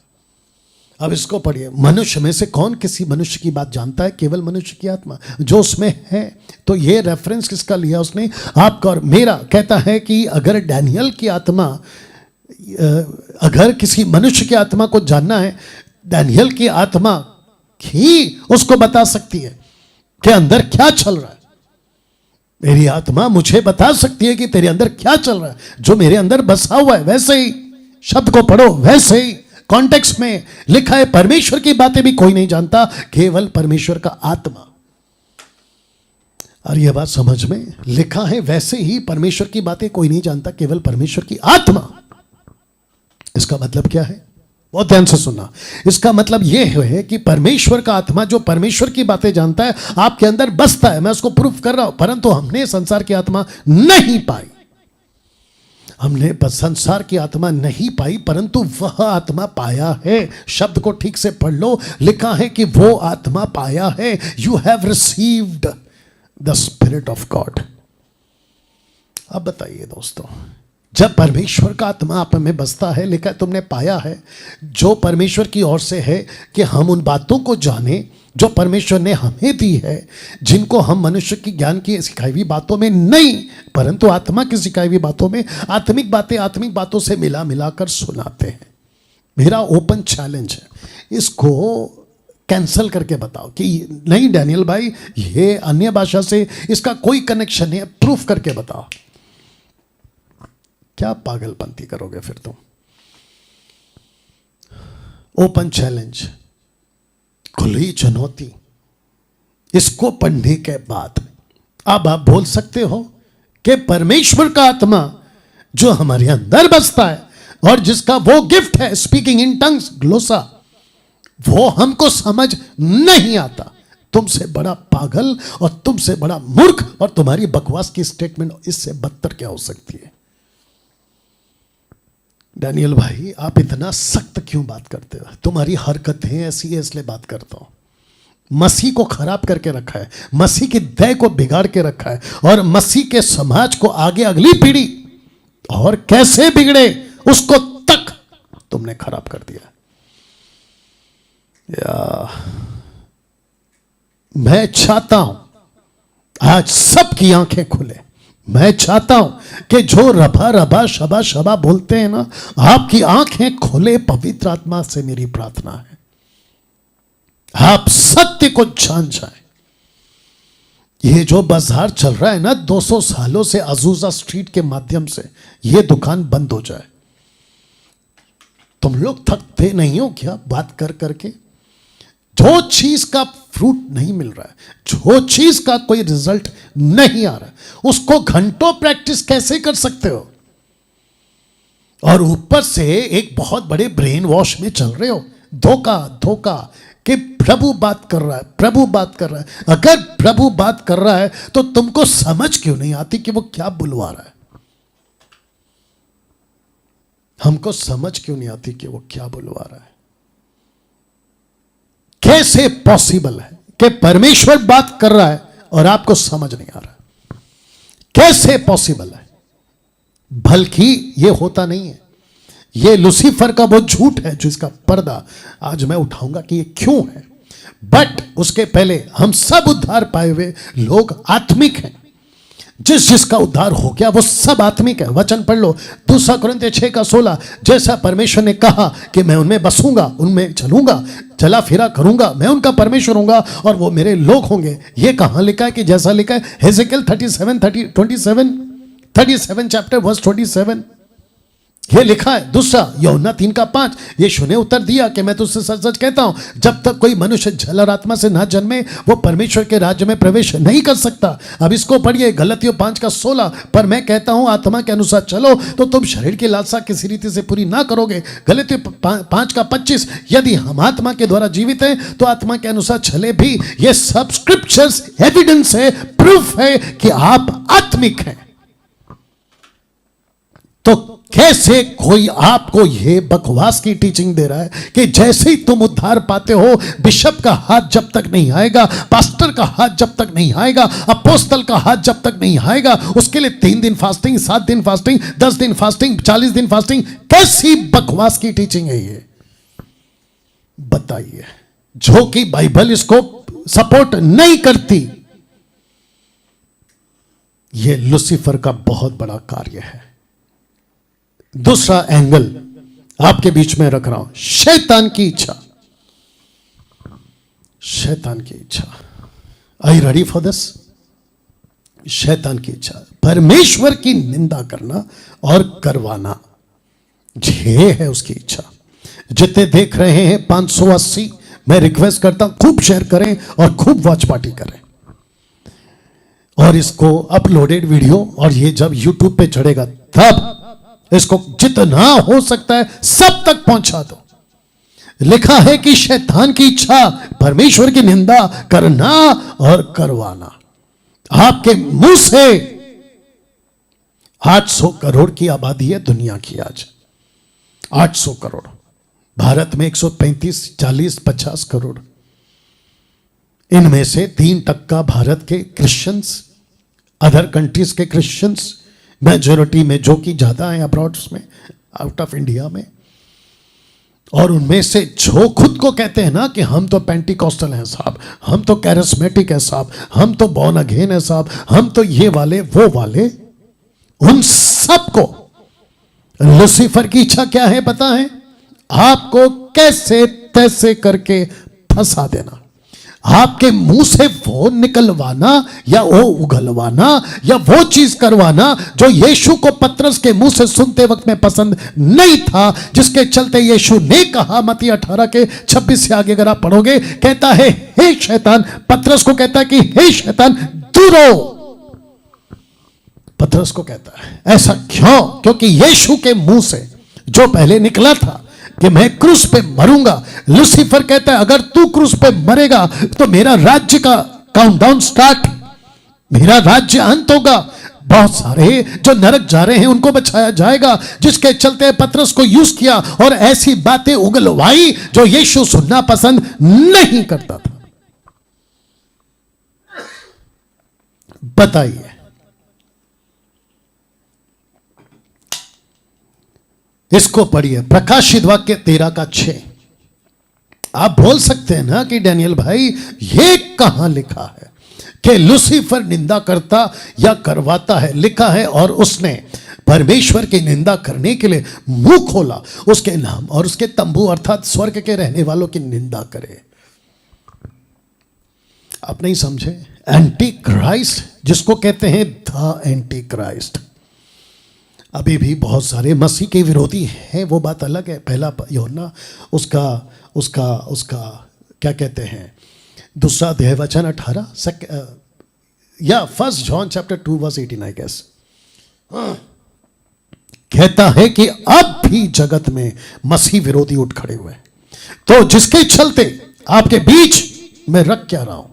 S1: अब इसको पढ़िए, मनुष्य में से कौन किसी मनुष्य की बात जानता है? केवल मनुष्य की आत्मा जो उसमें है। तो ये रेफरेंस किसका लिया उसने? आपका और मेरा। कहता है कि अगर डैनियल की आत्मा, अगर किसी मनुष्य की आत्मा को जानना है, डैनियल की आत्मा ही उसको बता सकती है कि अंदर क्या चल रहा है। मेरी आत्मा मुझे बता सकती है कि तेरे अंदर क्या चल रहा है। जो मेरे अंदर बसा हुआ है, वैसे ही शब्द को पढ़ो, वैसे ही कॉन्टेक्स्ट में लिखा है, परमेश्वर की बातें भी कोई नहीं जानता, केवल परमेश्वर का आत्मा। और यह बात समझ में, लिखा है वैसे ही परमेश्वर की बातें कोई नहीं जानता, केवल परमेश्वर की आत्मा। इसका मतलब क्या है? बहुत ध्यान से सुनना। इसका मतलब यह है कि परमेश्वर का आत्मा जो परमेश्वर की बातें जानता है, आपके अंदर बसता है। मैं उसको प्रूफ कर रहा हूं, परंतु हमने संसार की आत्मा नहीं पाई। हमने संसार की आत्मा नहीं पाई, परंतु वह आत्मा पाया है। शब्द को ठीक से पढ़ लो, लिखा है कि वो आत्मा पाया है। You have received the spirit of God. अब बताइए दोस्तों, जब परमेश्वर का आत्मा आप में बसता है, लिखा है तुमने पाया है, जो परमेश्वर की ओर से है कि हम उन बातों को जाने जो परमेश्वर ने हमें दी है, जिनको हम मनुष्य की ज्ञान की सिखाई हुई बातों में नहीं, परंतु आत्मा की सिखाई हुई बातों में, आत्मिक बातें आत्मिक बातों से मिला मिलाकर सुनाते हैं। मेरा ओपन चैलेंज है, इसको कैंसल करके बताओ कि नहीं डैनियल भाई ये अन्य भाषा से इसका कोई कनेक्शन नहीं है, प्रूफ करके बताओ। क्या पागलपंती करोगे फिर तुम? ओपन चैलेंज, खुली चुनौती। इसको पढ़ने के बाद अब आप बोल सकते हो कि परमेश्वर का आत्मा जो हमारे अंदर बसता है और जिसका वो गिफ्ट है स्पीकिंग इन टंग्स, ग्लोसा, वो हमको समझ नहीं आता। तुमसे बड़ा पागल और तुमसे बड़ा मूर्ख और तुम्हारी बकवास की स्टेटमेंट इससे बदतर क्या हो सकती है? डैनियल भाई आप इतना सख्त क्यों बात करते हो? तुम्हारी हरकतें ऐसी है इसलिए बात करता हूं। मसीह को खराब करके रखा है, मसीह की दया को बिगाड़ के रखा है और मसीह के समाज को आगे अगली पीढ़ी और कैसे बिगड़े उसको तक तुमने खराब कर दिया। मैं चाहता हूं आज सबकी आंखें खुले। मैं चाहता हूं कि जो रबा रबा शबा शबा बोलते हैं ना, आपकी आंखें खुले। पवित्र आत्मा से मेरी प्रार्थना है आप सत्य को जान जाएं। ये जो बाजार चल रहा है ना 200 सालों से अजूजा स्ट्रीट के माध्यम से, ये दुकान बंद हो जाए। तुम लोग थकते नहीं हो क्या बात कर करके? जो चीज का फ्रूट नहीं मिल रहा है, जो चीज का कोई रिजल्ट नहीं आ रहा है, उसको घंटों प्रैक्टिस कैसे कर सकते हो? और ऊपर से एक बहुत बड़े ब्रेन वॉश में चल रहे हो। धोखा धोखा कि प्रभु बात कर रहा है, प्रभु बात कर रहा है। अगर प्रभु बात कर रहा है तो तुमको समझ क्यों नहीं आती कि वो क्या बुलवा रहा है? हमको समझ क्यों नहीं आती कि वो क्या बुलवा रहा है? कैसे पॉसिबल है कि परमेश्वर बात कर रहा है और आपको समझ नहीं आ रहा? कैसे पॉसिबल है? बल्कि ये होता नहीं है। ये लूसीफर का वो झूठ है जो इसका पर्दा आज मैं उठाऊंगा कि ये क्यों है। बट उसके पहले हम सब उद्धार पाए हुए लोग आत्मिक हैं। जिसका उद्धार हो गया वो सब आत्मिक है। वचन पढ़ लो 2 कुरिन्थियों 6:16। जैसा परमेश्वर ने कहा कि मैं उनमें बसूंगा, उनमें चलूंगा, चला फिरा करूंगा, मैं उनका परमेश्वर होऊंगा और वो मेरे लोग होंगे। ये कहां लिखा है? कि जैसा लिखा है हेजेकिएल 37 चैप्टर वर्स 27 ये लिखा है। दूसरा यूहन्ना 3:5 यीशु ने उत्तर दिया कि मैं तुझसे सच सच कहता हूं जब तक कोई मनुष्य जल और आत्मा से ना जन्मे वो परमेश्वर के राज्य में प्रवेश नहीं कर सकता। अब इसको पढ़िए गलतियों 5:16। पर मैं कहता हूं आत्मा के अनुसार चलो तो तुम शरीर की लालसा किसी रीति से पूरी ना करोगे। गलतियों 5:25 यदि हम आत्मा के द्वारा जीवित हैं तो आत्मा के अनुसार चले भी। ये सब स्क्रिप्चर्स एविडेंस है, प्रूफ है कि आप आत्मिक हैं। तो कैसे कोई आपको ये बकवास की टीचिंग दे रहा है कि जैसे ही तुम उद्धार पाते हो बिशप का हाथ जब तक नहीं आएगा, पास्टर का हाथ जब तक नहीं आएगा, अपोस्तल का हाथ जब तक नहीं आएगा, उसके लिए 3 दिन फास्टिंग, 7 दिन फास्टिंग, 10 दिन फास्टिंग, 40 दिन फास्टिंग? कैसी बकवास की टीचिंग है ये? बताइए, जो कि बाइबल इसको सपोर्ट नहीं करती। ये लूसीफर का बहुत बड़ा कार्य है। दूसरा एंगल आपके बीच में रख रहा हूं, शैतान की इच्छा। शैतान की इच्छा, are you ready for this? शैतान की इच्छा परमेश्वर की निंदा करना और करवाना, ये है उसकी इच्छा। जितने देख रहे हैं 580, मैं रिक्वेस्ट करता हूं खूब शेयर करें और खूब वॉच पार्टी करें। और इसको अपलोडेड वीडियो और ये जब यूट्यूब पे चढ़ेगा तब इसको जितना हो सकता है सब तक पहुंचा दो। लिखा है कि शैतान की इच्छा परमेश्वर की निंदा करना और करवाना। आपके मुंह से 800 करोड़ की आबादी है दुनिया की आज, 800 करोड़। भारत में 135, 40, 50 करोड़। इनमें से 3% भारत के क्रिश्चियंस, अदर कंट्रीज के क्रिश्चियंस मेजोरिटी में, जो कि ज्यादा है अब्रॉड में, आउट ऑफ इंडिया में। और उनमें से जो खुद को कहते हैं ना कि हम तो पेंटिकॉस्टल हैं साहब, हम तो कैरिस्मेटिक हैं साहब, हम तो बॉर्न अगेन हैं साहब, हम तो ये वाले वो वाले, उन सबको लूसीफर की इच्छा क्या है पता है? आपको कैसे तैसे करके फंसा देना। आपके मुंह से वो निकलवाना या वो उगलवाना या वो चीज करवाना जो यीशु को पतरस के मुंह से सुनते वक्त में पसंद नहीं था, जिसके चलते यीशु ने कहा, मत्ती 18 के 26 से आगे अगर आप पढ़ोगे, कहता है हे शैतान, पतरस को कहता है कि हे शैतान दूर हो। पतरस को कहता है ऐसा क्यों? क्योंकि यीशु के मुंह से जो पहले निकला था कि मैं क्रूस पे मरूंगा, लूसीफर कहता है अगर तू क्रूस पे मरेगा तो मेरा राज्य का काउंटडाउन स्टार्ट, मेरा राज्य अंत होगा, बहुत सारे जो नरक जा रहे हैं उनको बचाया जाएगा। जिसके चलते पतरस को यूज किया और ऐसी बातें उगलवाई जो यीशु सुनना पसंद नहीं करता था। बताइए, इसको पढ़िए, प्रकाशित वाक्य 13:6। आप बोल सकते हैं ना कि डैनियल भाई ये कहां लिखा है कि लूसीफर निंदा करता या करवाता है? लिखा है और उसने परमेश्वर की निंदा करने के लिए मुंह खोला, उसके नाम और उसके तंबू अर्थात स्वर्ग के रहने वालों की निंदा करे। आप नहीं समझे? एंटी क्राइस्ट जिसको कहते हैं द एंटी क्राइस्ट, अभी भी बहुत सारे मसीह के विरोधी हैं, वो बात अलग है। पहला यूहन्ना उसका उसका उसका क्या कहते हैं, दूसरा अध्याय वचन 18 या 1 John chapter 2 verse 18 I guess, कहता है कि अब भी जगत में मसीह विरोधी उठ खड़े हुए, तो जिसके चलते आपके बीच मैं रख क्या रहा हूं,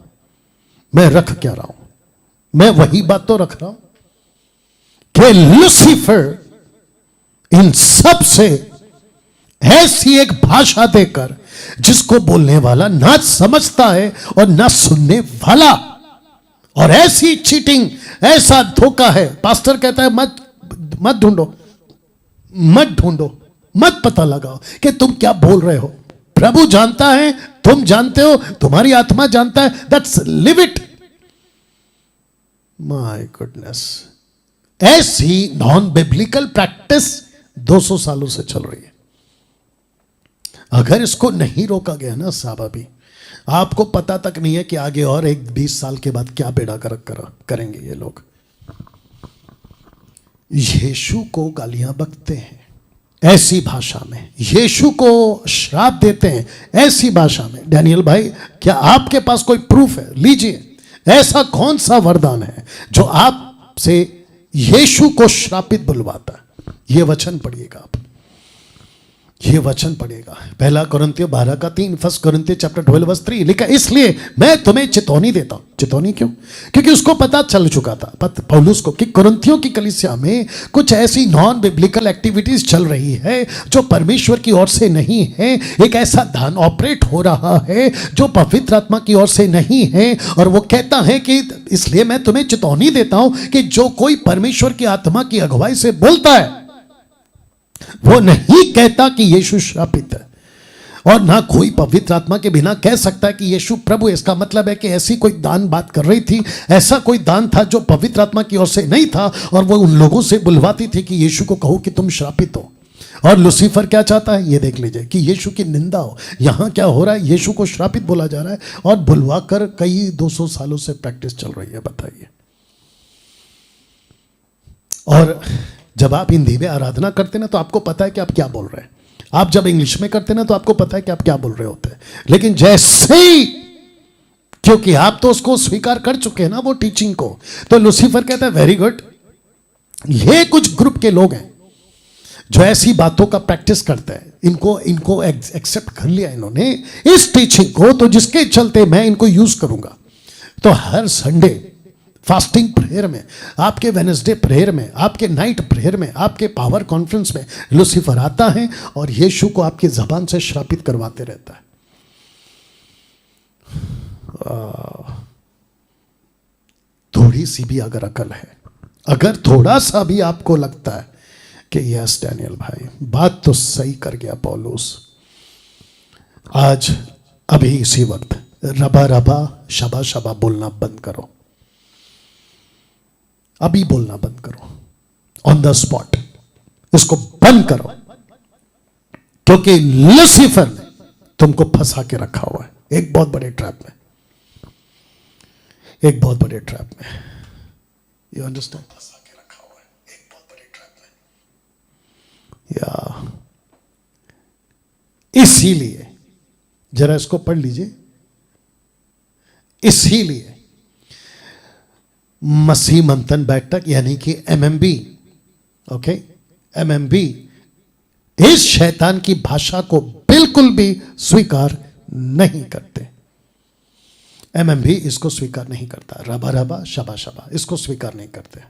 S1: मैं रख क्या रहा हूं, मैं वही बात तो रख रहा हूं कि लूसीफर इन सब से ऐसी एक भाषा देकर जिसको बोलने वाला ना समझता है और ना सुनने वाला, और ऐसी चीटिंग, ऐसा धोखा है। पास्टर कहता है मत ढूंढो, मत ढूंढो, मत पता लगाओ कि तुम क्या बोल रहे हो। प्रभु जानता है, तुम जानते हो, तुम्हारी आत्मा जानता है, that's live it. My goodness, ऐसी नॉन बिब्लिकल प्रैक्टिस 200 सालों से चल रही है। अगर इसको नहीं रोका गया ना साहब, अभी आपको पता तक नहीं है कि आगे और 20 साल के बाद क्या बेड़ा करेंगे ये लोग। यीशु को गालियां बकते हैं ऐसी भाषा में, यीशु को श्राप देते हैं ऐसी भाषा में। डैनियल भाई, क्या आपके पास कोई प्रूफ है? लीजिए, ऐसा कौन सा वरदान है जो आपसे यीशु को श्रापित बुलवाता है? यह वचन पढ़िएगा आप, ये वचन पढ़ेगा, 1 कोरिन्थियों 12:3, 1 कोरिन्थियों चैप्टर 12 वर्स 3 लिखा। इसलिए मैं तुम्हें चेतावनी देता हूं। चेतावनी क्यों? क्योंकि उसको पता चल चुका था पौलुस को कि कोरिन्थियों की कलीसिया में कुछ ऐसी नॉन बिब्लिकल एक्टिविटीज चल रही है जो परमेश्वर की ओर से नहीं है। एक ऐसा दान ऑपरेट हो रहा है जो पवित्र आत्मा की ओर से नहीं है, और वो कहता है कि इसलिए मैं तुम्हें चेतावनी देता हूं कि जो कोई परमेश्वर की आत्मा की अगुवाई से बोलता है वो नहीं कहता कि यीशु श्रापित है, और ना कोई पवित्र आत्मा के बिना कह सकता है कि यीशु प्रभु। इसका मतलब है कि ऐसी कोई दान बात कर रही थी, ऐसा कोई दान था जो पवित्र आत्मा की ओर से नहीं था, और वो उन लोगों से बुलवाती थी कि यीशु को कहो कि तुम श्रापित हो। और लूसीफर क्या चाहता है? ये देख लीजिए कि यीशु की निंदा हो। यहां क्या हो रहा है? यीशु को श्रापित बोला जा रहा है और बुलवा कर कई 200 सालों से प्रैक्टिस चल रही है। बताइए। और जब आप हिंदी में आराधना करते ना तो आपको पता है कि आप क्या बोल रहे हैं, आप जब इंग्लिश में करते ना तो आपको पता है कि आप क्या बोल रहे होते हैं। लेकिन जैसे ही, क्योंकि आप तो उसको स्वीकार कर चुके हैं ना वो टीचिंग को, तो लूसीफर कहता है वेरी गुड, ये कुछ ग्रुप के लोग हैं जो ऐसी बातों का प्रैक्टिस करते हैं, इनको एक्सेप्ट कर लिया इन्होंने इस टीचिंग को, तो जिसके चलते मैं इनको यूज करूंगा। तो हर संडे फास्टिंग प्रेयर में, आपके वेडनेसडे प्रेयर में, आपके नाइट प्रेयर में, आपके पावर कॉन्फ्रेंस में लूसीफर आता है और यीशु को आपकी जबान से श्रापित करवाते रहता है। थोड़ी सी भी अगर अकल है, अगर थोड़ा सा भी आपको लगता है कि यस डैनियल भाई बात तो सही कर गया पौलुस, आज अभी इसी वक्त रबा रबा शबा शबा बोलना बंद करो, अभी बोलना बंद करो, ऑन द स्पॉट इसको बंद करो। क्योंकि लूसीफर ने तुमको फंसा के रखा हुआ है एक बहुत बड़े ट्रैप में, एक बहुत बड़े ट्रैप में। You understand? फंसा के रखा हुआ है एक बहुत बड़े ट्रैप में। या इसीलिए जरा इसको पढ़ लीजिए, इसीलिए मसीह मंथन बैठक यानी कि एमएमबी, ओके, एमएमबी इस शैतान की भाषा को बिल्कुल भी स्वीकार नहीं करते। एमएमबी इसको स्वीकार नहीं करता। रबा रबा शबा शबा इसको स्वीकार नहीं करते,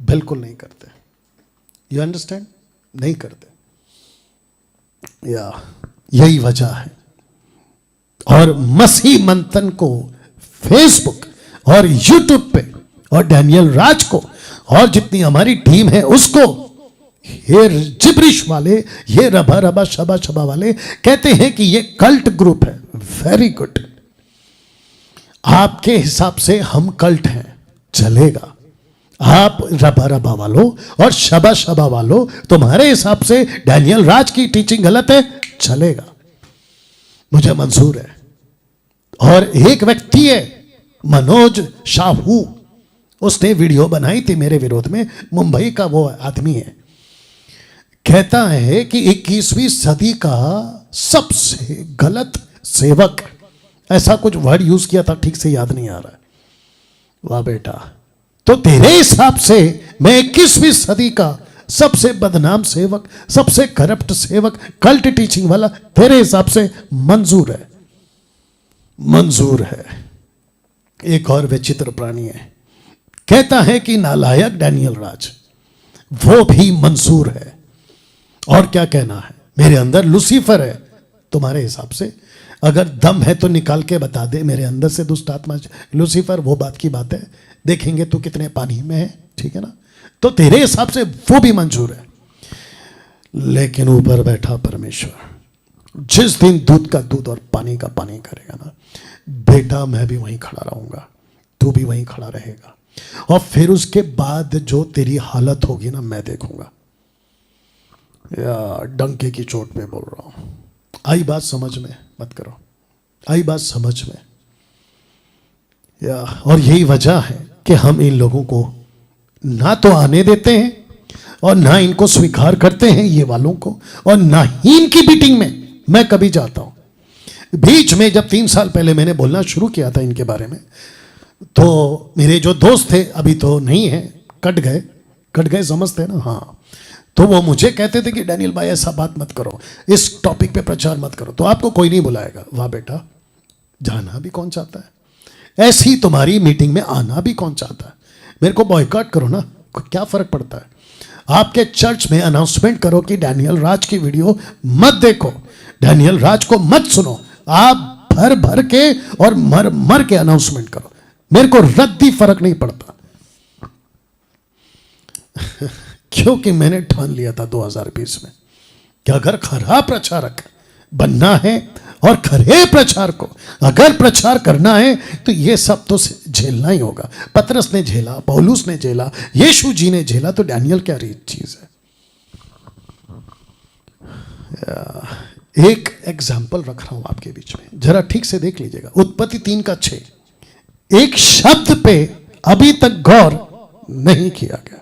S1: बिल्कुल नहीं करते। You understand? नहीं करते। या यही वजह है। और मसीह मंथन को फेसबुक और यूट्यूब पे और डैनियल राज को और जितनी हमारी टीम है उसको ये जिब्रिश वाले, ये रबा रबा शबा शबा वाले कहते हैं कि ये कल्ट ग्रुप है। वेरी गुड, आपके हिसाब से हम कल्ट हैं, चलेगा। आप रबा रबा वालों और शबा शबा वालों, तुम्हारे हिसाब से डैनियल राज की टीचिंग गलत है, चलेगा, मुझे मंजूर है। और एक व्यक्ति है मनोज शाहू, उसने वीडियो बनाई थी मेरे विरोध में, मुंबई का वो आदमी है, कहता है कि 21वीं सदी का सबसे गलत सेवक, ऐसा कुछ वर्ड यूज किया था, ठीक से याद नहीं आ रहा है। वाह बेटा, तो तेरे हिसाब से मैं 21वीं सदी का सबसे बदनाम सेवक, सबसे करप्ट सेवक, कल्ट टीचिंग वाला तेरे हिसाब से मंजूर है? मंजूर है। एक और विचित्र प्राणी है, कहता है कि नालायक डैनियल राज, वो भी मंजूर है। और क्या कहना है, मेरे अंदर लूसीफर है। तुम्हारे हिसाब से अगर दम है तो निकाल के बता दे, मेरे अंदर से दुष्ट आत्मा लूसीफर, वो बात की बात है, देखेंगे तू कितने पानी में है, ठीक है ना? तो तेरे हिसाब से वो भी मंजूर है। लेकिन ऊपर बैठा परमेश्वर जिस दिन दूध का दूध और पानी का पानी करेगा ना बेटा, मैं भी वहीं खड़ा रहूंगा, तू भी वहीं खड़ा रहेगा, और फिर उसके बाद जो तेरी हालत होगी ना मैं देखूंगा। या डंके की चोट पे बोल रहा हूं। आई बात समझ में? मत करो, आई बात समझ में? या और यही वजह है कि हम इन लोगों को ना तो आने देते हैं और ना इनको स्वीकार करते हैं ये वालों को, और ना ही इनकी मीटिंग में मैं कभी जाता हूं। बीच में जब 3 साल पहले मैंने बोलना शुरू किया था इनके बारे में, तो मेरे जो दोस्त थे, अभी तो नहीं है, कट गए समझते ना, हाँ, तो वो मुझे कहते थे कि डैनियल भाई ऐसा बात मत करो, इस टॉपिक पे प्रचार मत करो, तो आपको कोई नहीं बुलाएगा। वाह बेटा, जाना भी कौन चाहता है? ऐसी तुम्हारी मीटिंग में आना भी कौन चाहता है? मेरे को बॉयकॉट करो ना, क्या फर्क पड़ता है? आपके चर्च में अनाउंसमेंट करो कि डैनियल राज की वीडियो मत देखो, डैनियल राज को मत सुनो, आप भर भर के और मर मर के अनाउंसमेंट करो, मेरे को रद्दी फर्क नहीं पड़ता। क्योंकि मैंने ठान लिया था 2020 में कि अगर खरा प्रचारक बनना है और खरे प्रचार को अगर प्रचार करना है तो ये सब तो झेलना ही होगा। पतरस ने झेला, पौलुस ने झेला, यीशु जी ने झेला, तो डैनियल क्या चीज है? एक एग्जाम्पल रख रहा हूं आपके बीच में, जरा ठीक से देख लीजिएगा। उत्पत्ति 3:6, एक शब्द पे अभी तक गौर नहीं किया गया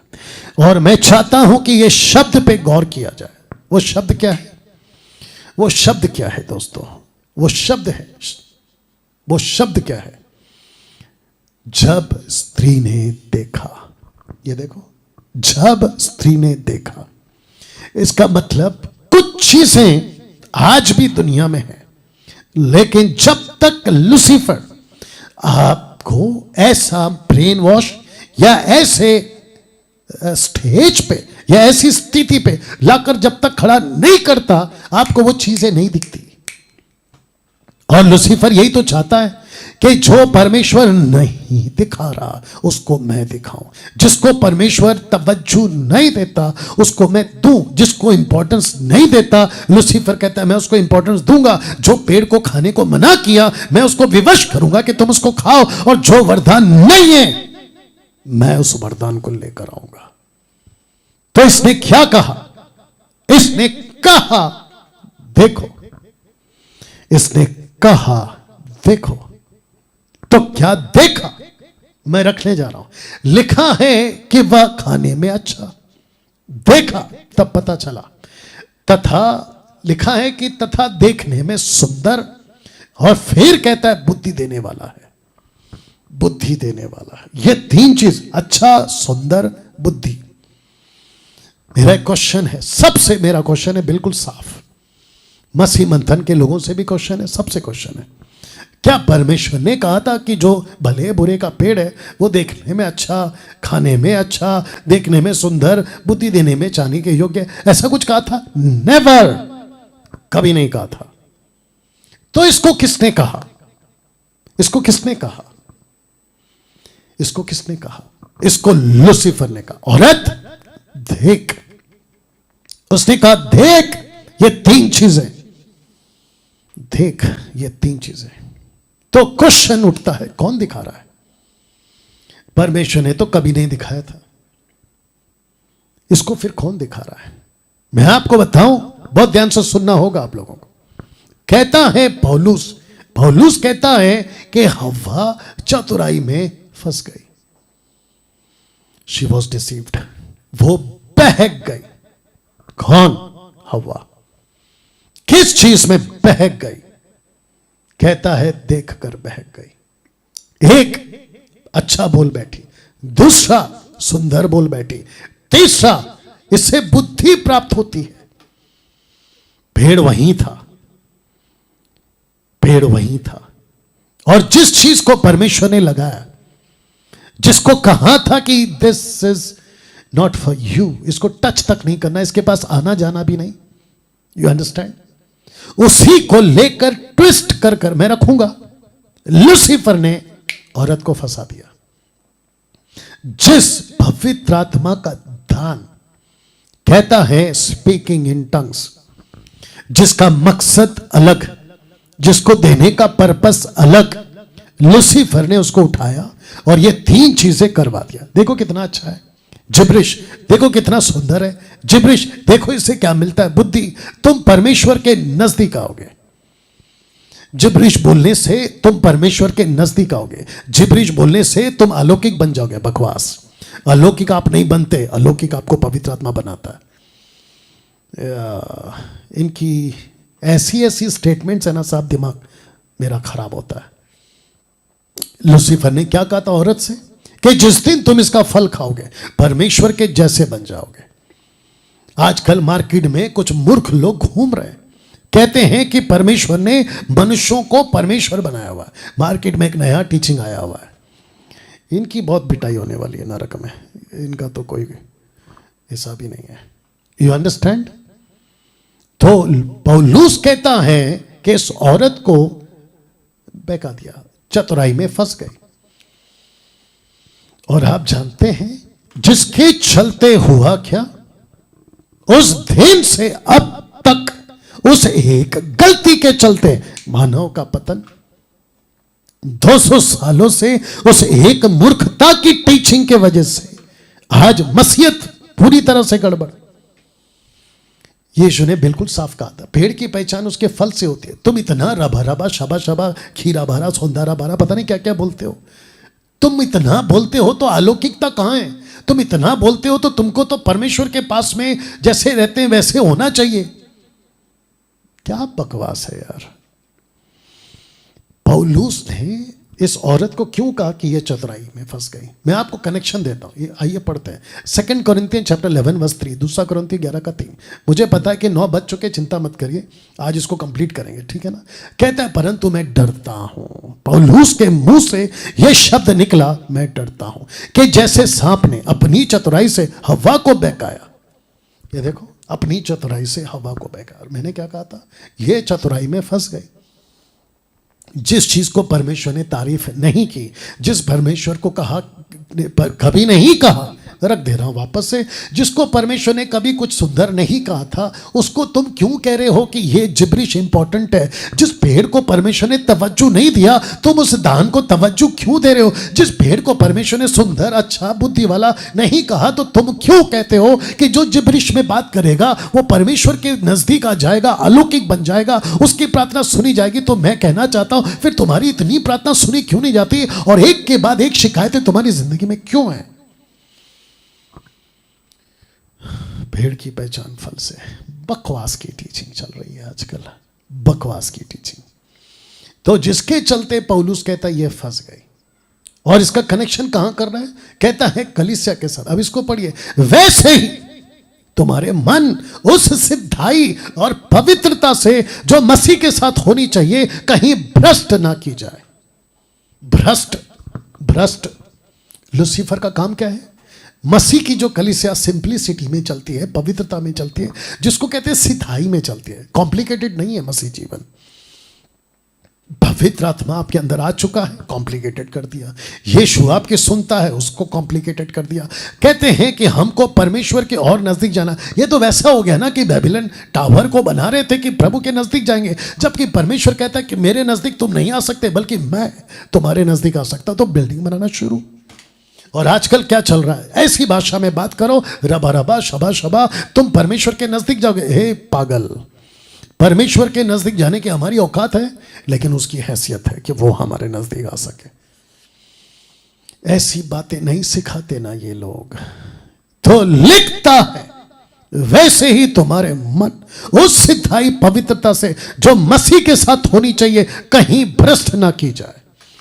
S1: और मैं चाहता हूं कि यह शब्द पे गौर किया जाए। वो शब्द क्या है? वो शब्द क्या है दोस्तों? वो शब्द है, वो शब्द क्या है? जब स्त्री ने देखा। ये देखो, जब स्त्री ने देखा, इसका मतलब कुछ चीजें आज भी दुनिया में है, लेकिन जब तक लूसीफर आपको ऐसा ब्रेन वॉश या ऐसे स्टेज पे या ऐसी स्थिति पे लाकर जब तक खड़ा नहीं करता, आपको वो चीजें नहीं दिखती। और लूसीफर यही तो चाहता है कि जो परमेश्वर नहीं दिखा रहा उसको मैं दिखाऊं, जिसको परमेश्वर तवज्जो नहीं देता उसको मैं दूं, जिसको इंपॉर्टेंस नहीं देता लूसीफर कहता है मैं उसको इंपॉर्टेंस दूंगा। जो पेड़ को खाने को मना किया मैं उसको विवश करूंगा कि तुम उसको खाओ, और जो वरदान नहीं है मैं उस वरदान को लेकर आऊंगा। तो इसने क्या कहा? इसने कहा देखो इसने कहा देखो, तो क्या देखा मैं रखने जा रहा हूं। लिखा है कि वह खाने में अच्छा, देखा तब पता चला। तथा लिखा है कि तथा देखने में सुंदर, और फिर कहता है बुद्धि देने वाला है, बुद्धि देने वाला है। ये तीन चीज, अच्छा, सुंदर, बुद्धि। मेरा क्वेश्चन है, सबसे मेरा क्वेश्चन है बिल्कुल साफ, मसीह मंथन के लोगों से भी क्वेश्चन है, सबसे क्वेश्चन है, क्या परमेश्वर ने कहा था कि जो भले बुरे का पेड़ है वो देखने में अच्छा, खाने में अच्छा, देखने में सुंदर, बुद्धि देने में चांदी के योग्य, ऐसा कुछ कहा था? नेवर, कभी नहीं कहा था। तो इसको किसने कहा? इसको किसने कहा? इसको किसने कहा? इसको लूसीफर ने कहा। औरत देख, उसने कहा देख ये तीन चीजें, देख ये तीन चीजें। तो क्वेश्चन उठता है, कौन दिखा रहा है? परमेश्वर ने तो कभी नहीं दिखाया था, इसको फिर कौन दिखा रहा है? मैं आपको बताऊं, बहुत ध्यान से सुनना होगा आप लोगों को। कहता है पौलुस, पौलुस कहता है कि हव्वा चतुराई में फंस गई, शी वॉज डिसीव्ड, वो बहक गई। कौन? हव्वा। किस चीज में बहक गई? कहता है देखकर बहक गई। एक अच्छा बोल बैठी, दूसरा सुंदर बोल बैठी, तीसरा इससे बुद्धि प्राप्त होती है। पेड़ वहीं था, पेड़ वहीं था, और जिस चीज को परमेश्वर ने लगाया, जिसको कहा था कि this is not for you, इसको टच तक नहीं करना, इसके पास आना जाना भी नहीं, यू अंडरस्टैंड, उसी को लेकर ट्विस्ट कर कर मैं रखूंगा। लूसीफर ने औरत को फंसा दिया। जिस पवित्र आत्मा का दान कहता है स्पीकिंग इन टंग्स, जिसका मकसद अलग, जिसको देने का पर्पस अलग, लूसीफर ने उसको उठाया और ये तीन चीजें करवा दिया। देखो कितना अच्छा है, जिब्रिश देखो कितना सुंदर है, जिब्रिश देखो इससे क्या मिलता है, बुद्धि, तुम परमेश्वर के नजदीक आओगे। जिब्रिश बोलने से तुम परमेश्वर के नजदीक आओगे, जिब्रिश बोलने से तुम अलौकिक बन जाओगे। बकवास, अलौकिक आप नहीं बनते, अलौकिक आपको पवित्र आत्मा बनाता है। इनकी ऐसी ऐसी स्टेटमेंट्स है ना साहब, दिमाग मेरा खराब होता है। लूसीफर ने क्या कहा था औरत से कि जिस दिन तुम इसका फल खाओगे परमेश्वर के जैसे बन जाओगे। आजकल मार्केट में कुछ मूर्ख लोग घूम रहे हैं, कहते हैं कि परमेश्वर ने मनुष्यों को परमेश्वर बनाया हुआ है। मार्केट में एक नया टीचिंग आया हुआ है, इनकी बहुत पिटाई होने वाली है नरक में, इनका तो कोई हिसाब ही नहीं है। You understand? तो पौलुस कहता है कि इस औरत को बहका दिया, चतुराई में फंस गई। और आप जानते हैं जिसके चलते हुआ क्या, उस दिन से अब तक उस एक गलती के चलते मानव का पतन, 200 सालों से उस एक मूर्खता की टीचिंग के वजह से आज मसीहत पूरी तरह से गड़बड़। यीशु ने बिल्कुल साफ कहा था, पेड़ की पहचान उसके फल से होती है। तुम इतना रबा रबा शबा शबा खीरा भरा सौंदारा भरा पता नहीं क्या क्या बोलते हो, तुम इतना बोलते हो तो अलौकिकता कहां है? तुम इतना बोलते हो तो तुमको तो परमेश्वर के पास में जैसे रहते हैं वैसे होना चाहिए। क्या बकवास है यार। पौलुस ने इस औरत को क्यों कहा कि यह चतुराई में फंस गई? मैं आपको कनेक्शन देता हूं, आइए पढ़ते हैं 2 कोरिन्थियन चैप्टर 11 वर्स 3, 2 कोरिन्थियन 11 का 3। मुझे पता है कि 9 बज चुके, चिंता मत करिए, आज इसको कंप्लीट करेंगे, ठीक है ना। कहता है परंतु मैं डरता हूं, पौलुस के मुंह से यह शब्द निकला, मैं डरता हूं, कि जैसे सांप ने अपनी चतुराई से हवा को बहकाया। ये देखो, अपनी चतुराई से हवा को बहकाया। मैंने क्या कहा था? यह चतुराई में फंस गई। जिस चीज को परमेश्वर ने तारीफ नहीं की, जिस परमेश्वर को कहा कभी नहीं कहा, रख दे रहा हूं वापस से। जिसको परमेश्वर ने कभी कुछ सुंदर नहीं कहा था उसको तुम क्यों कह रहे हो कि ये जिब्रिश इंपॉर्टेंट है? जिस पेड़ को परमेश्वर ने तवज्जो नहीं दिया तुम उस दान को तवज्जो क्यों दे रहे हो? जिस पेड़ को परमेश्वर ने सुंदर, अच्छा, बुद्धि वाला नहीं कहा तो तुम क्यों कहते हो कि जो जिब्रिश में बात करेगा वो परमेश्वर के नजदीक आ जाएगा, अलौकिक बन जाएगा, उसकी प्रार्थना सुनी जाएगी? तो मैं कहना चाहता हूं फिर तुम्हारी इतनी प्रार्थना सुनी क्यों नहीं जाती और एक के बाद एक शिकायतें तुम्हारी जिंदगी में क्यों है? भेड़ की पहचान फल से। बकवास की टीचिंग चल रही है आजकल, बकवास की टीचिंग। तो जिसके चलते पौलुस कहता है ये फंस गई। और इसका कनेक्शन कहां कर रहा है? कहता है कलीसिया के साथ। अब इसको पढ़िए, वैसे ही तुम्हारे मन उस सिद्धाई और पवित्रता से जो मसीह के साथ होनी चाहिए कहीं भ्रष्ट ना की जाए। भ्रष्ट, भ्रष्ट। लूसीफर का काम क्या है? मसीह की जो कलीसिया सिंपलिसिटी में चलती है, पवित्रता में चलती है, जिसको कहते हैं सिधाई में चलती है। कॉम्प्लिकेटेड नहीं है मसीह जीवन। पवित्र आत्मा आपके अंदर आ चुका है, कॉम्प्लिकेटेड कर दिया। यीशु आपके सुनता है, उसको कॉम्प्लिकेटेड कर दिया। कहते हैं कि हमको परमेश्वर के और नजदीक जाना। ये तो वैसा हो गया ना कि बेबीलोन टावर को बना रहे थे कि प्रभु के नजदीक जाएंगे, जबकि परमेश्वर कहता है कि मेरे नजदीक तुम नहीं आ सकते बल्कि मैं तुम्हारे नजदीक आ सकता। तो बिल्डिंग बनाना शुरू। और आजकल क्या चल रहा है? ऐसी भाषा में बात करो, रबा रबा, शबा शबा, तुम परमेश्वर के नजदीक जाओगे। हे पागल, परमेश्वर के नजदीक जाने की हमारी औकात है, लेकिन उसकी हैसियत है कि वो हमारे नजदीक आ सके। ऐसी बातें नहीं सिखाते ना ये लोग। तो लिखता है वैसे ही तुम्हारे मन उस सिद्धाई पवित्रता से जो मसीह के साथ होनी चाहिए कहीं भ्रष्ट ना की जाए।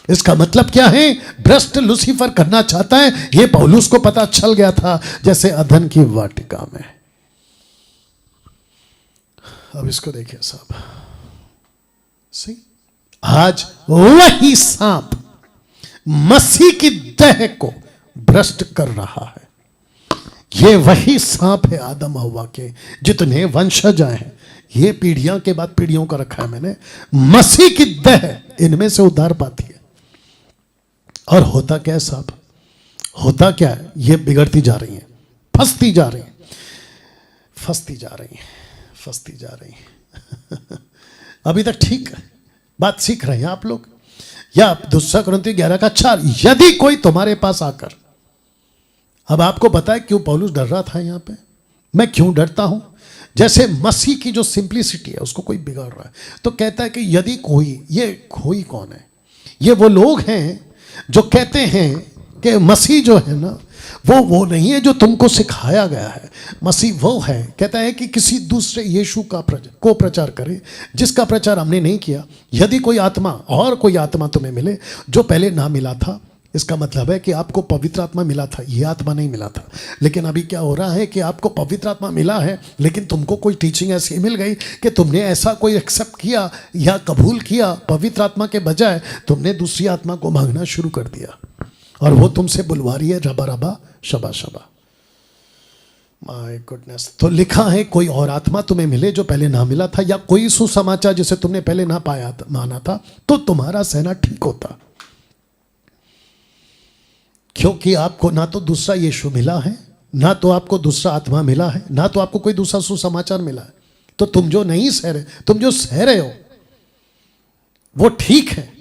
S1: इसका मतलब क्या है? भ्रष्ट लूसीफर करना चाहता है, यह पौलुस को पता चल गया था, जैसे अदन की वाटिका में। अब इसको देखिए साहब, सही, आज वही सांप मसीह की देह को भ्रष्ट कर रहा है। ये वही सांप है आदम हव्वा के जितने वंशज आए हैं। ये पीढ़ियां के बाद पीढ़ियों का रखा है मैंने। मसीह की देह इनमें से उद्धार पाती है। और होता क्या है साहब? होता क्या है? ये बिगड़ती जा रही है, फंसती जा रही है, फंसती जा रही है, फंसती जा रही है। अभी तक ठीक बात सीख रहे हैं आप लोग? या 2 कुरिन्थियों 11:4, यदि कोई तुम्हारे पास आकर, अब आपको पता है क्यों पौलुस डर रहा था यहां पे? मैं क्यों डरता हूं? जैसे मसीह की जो सिंप्लिसिटी है उसको कोई बिगाड़ रहा है, तो कहता है कि यदि कोई, ये कोई कौन है? ये वो लोग हैं जो कहते हैं कि मसीह जो है ना वो नहीं है जो तुमको सिखाया गया है। मसीह वो है, कहता है कि किसी दूसरे यीशु का को प्रचार करे जिसका प्रचार हमने नहीं किया। यदि कोई आत्मा और कोई आत्मा तुम्हें मिले जो पहले ना मिला था, इसका मतलब है कि आपको पवित्र आत्मा मिला था, ये आत्मा नहीं मिला था। लेकिन अभी क्या हो रहा है कि आपको पवित्र आत्मा मिला है, लेकिन तुमको कोई टीचिंग ऐसी मिल गई कि तुमने ऐसा कोई एक्सेप्ट किया या कबूल किया, पवित्र आत्मा के बजाय तुमने दूसरी आत्मा को मांगना शुरू कर दिया और वो तुमसे बुलवा रही है रबा रबा, शबा शबा। My goodness. तो लिखा है कोई और आत्मा तुम्हें मिले जो पहले ना मिला था, या कोई सुसमाचार जिसे तुमने पहले ना पाया माना था, तो तुम्हारा सहना ठीक होता, क्योंकि आपको ना तो दूसरा यीशु मिला है, ना तो आपको दूसरा आत्मा मिला है, ना तो आपको कोई दूसरा सुसमाचार मिला है। तो तुम जो नहीं सह रहे, तुम जो सह रहे हो वो ठीक है,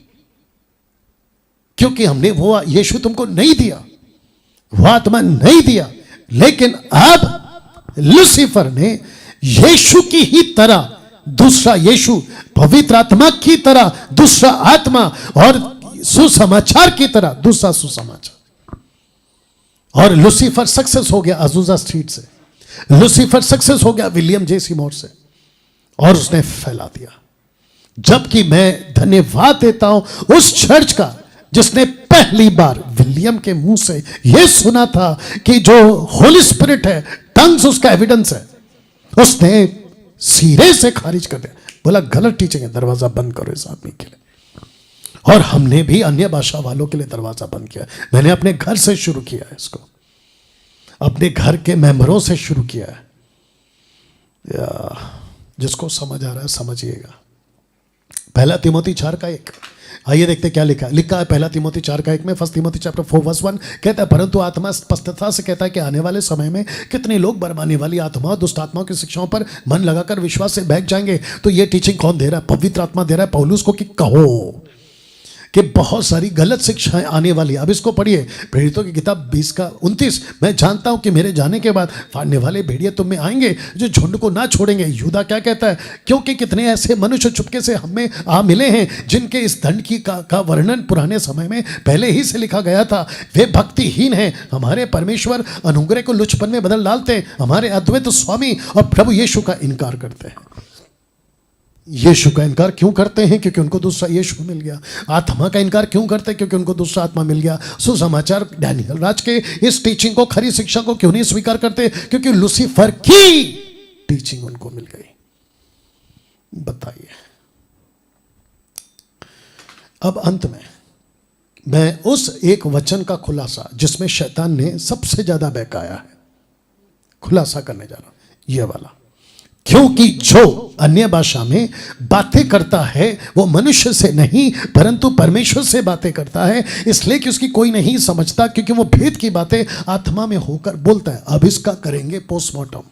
S1: क्योंकि हमने वो यीशु तुमको नहीं दिया, वो आत्मा नहीं दिया। लेकिन अब लूसीफर ने यीशु की ही तरह दूसरा यीशु, पवित्र आत्मा की तरह दूसरा आत्मा और सुसमाचार की तरह दूसरा सुसमाचार। और लूसीफर सक्सेस हो गया अजूजा स्ट्रीट से, लूसीफर सक्सेस हो गया विलियम जे सीमोर से, और उसने फैला दिया। जबकि मैं धन्यवाद देता हूं उस चर्च का जिसने पहली बार विलियम के मुंह से यह सुना था कि जो होली स्पिरिट है, टंग्स उसका एविडेंस है, उसने सिरे से खारिज कर दिया, बोला गलत टीचिंग है, दरवाजा बंद करो इस आदमी के लिए। और हमने भी अन्य भाषा वालों के लिए दरवाजा बंद किया। मैंने अपने घर से शुरू किया है इसको, अपने घर के मेंबरों से शुरू किया है। या जिसको समझ आ रहा है समझिएगा। पहला तिमोथी 4:1। आइए देखते क्या लिखा है। लिखा है पहला तिमोथी 4:1 में, फर्स्ट तिमोथी चैप्टर 4:1 कहता है, परंतु आत्मा स्पष्टता से कहता है कि आने वाले समय में कितने लोग बरमाने वाली आत्मा और दुष्ट आत्माओं की शिक्षाओं पर मन लगाकर विश्वास से बहक जाएंगे। तो ये टीचिंग कौन दे रहा है? पवित्र आत्मा दे रहा है पौलुस को कि कहो कि बहुत सारी गलत शिक्षाएं आने वाली। अब इसको पढ़िए, प्रेरितों की किताब 20:29। मैं जानता हूं कि मेरे जाने के बाद फाड़ने वाले भेड़िए तुम में आएंगे जो झुंड को ना छोड़ेंगे। यूदा क्या कहता है? क्योंकि कितने ऐसे मनुष्य चुपके से हमें आ मिले हैं जिनके इस दंड की का वर्णन पुराने समय में पहले ही से लिखा गया था। वे भक्तिहीन हैं, हमारे परमेश्वर अनुग्रह को लुचपन में बदल डालते हैं, हमारे अद्वैत स्वामी और प्रभु यीशु का इनकार करते हैं। यीशु का इनकार क्यों करते हैं? क्योंकि उनको दूसरा यीशु मिल गया। आत्मा का इनकार क्यों करते हैं? क्योंकि उनको दूसरा आत्मा मिल गया। सुसमाचार डैनियल राज के इस टीचिंग को, खरी शिक्षा को क्यों नहीं स्वीकार करते? क्योंकि लूसीफर की टीचिंग उनको मिल गई। बताइए। अब अंत में मैं उस एक वचन का खुलासा जिसमें शैतान ने सबसे ज्यादा बहकाया है, खुलासा करने जा रहा हूं। यह वाला, क्योंकि जो अन्य भाषा में बातें करता है वो मनुष्य से नहीं परंतु परमेश्वर से बातें करता है, इसलिए कि उसकी कोई नहीं समझता, क्योंकि वो भेद की बातें आत्मा में होकर बोलता है। अब इसका करेंगे पोस्टमार्टम।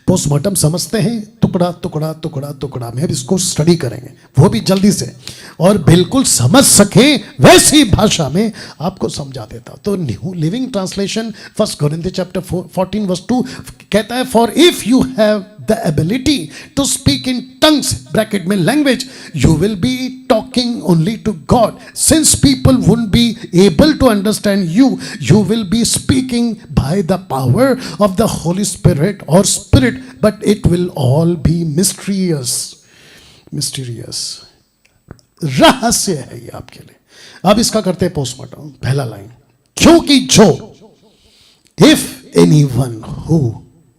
S1: पोस्टमार्टम समझते हैं, टुकड़ा टुकड़ा टुकड़ा टुकड़ा में अब इसको स्टडी करेंगे, वो भी जल्दी से, और बिल्कुल समझ सके वैसी भाषा में आपको समझा देता। तो न्यू लिविंग ट्रांसलेशन 1 कोरिन्थियंस चैप्टर 14:2 कहता है, for if you have the ability to speak in tongues bracket में language, you will be talking only to God. Since people won't be able to understand you, you will be speaking by the power of the Holy Spirit or Spirit, but it will all be mysterious. रहस्य है ये आपके लिए। अब इसका करते हैं postmortem. पहला लाइन, क्योंकि जो if anyone who,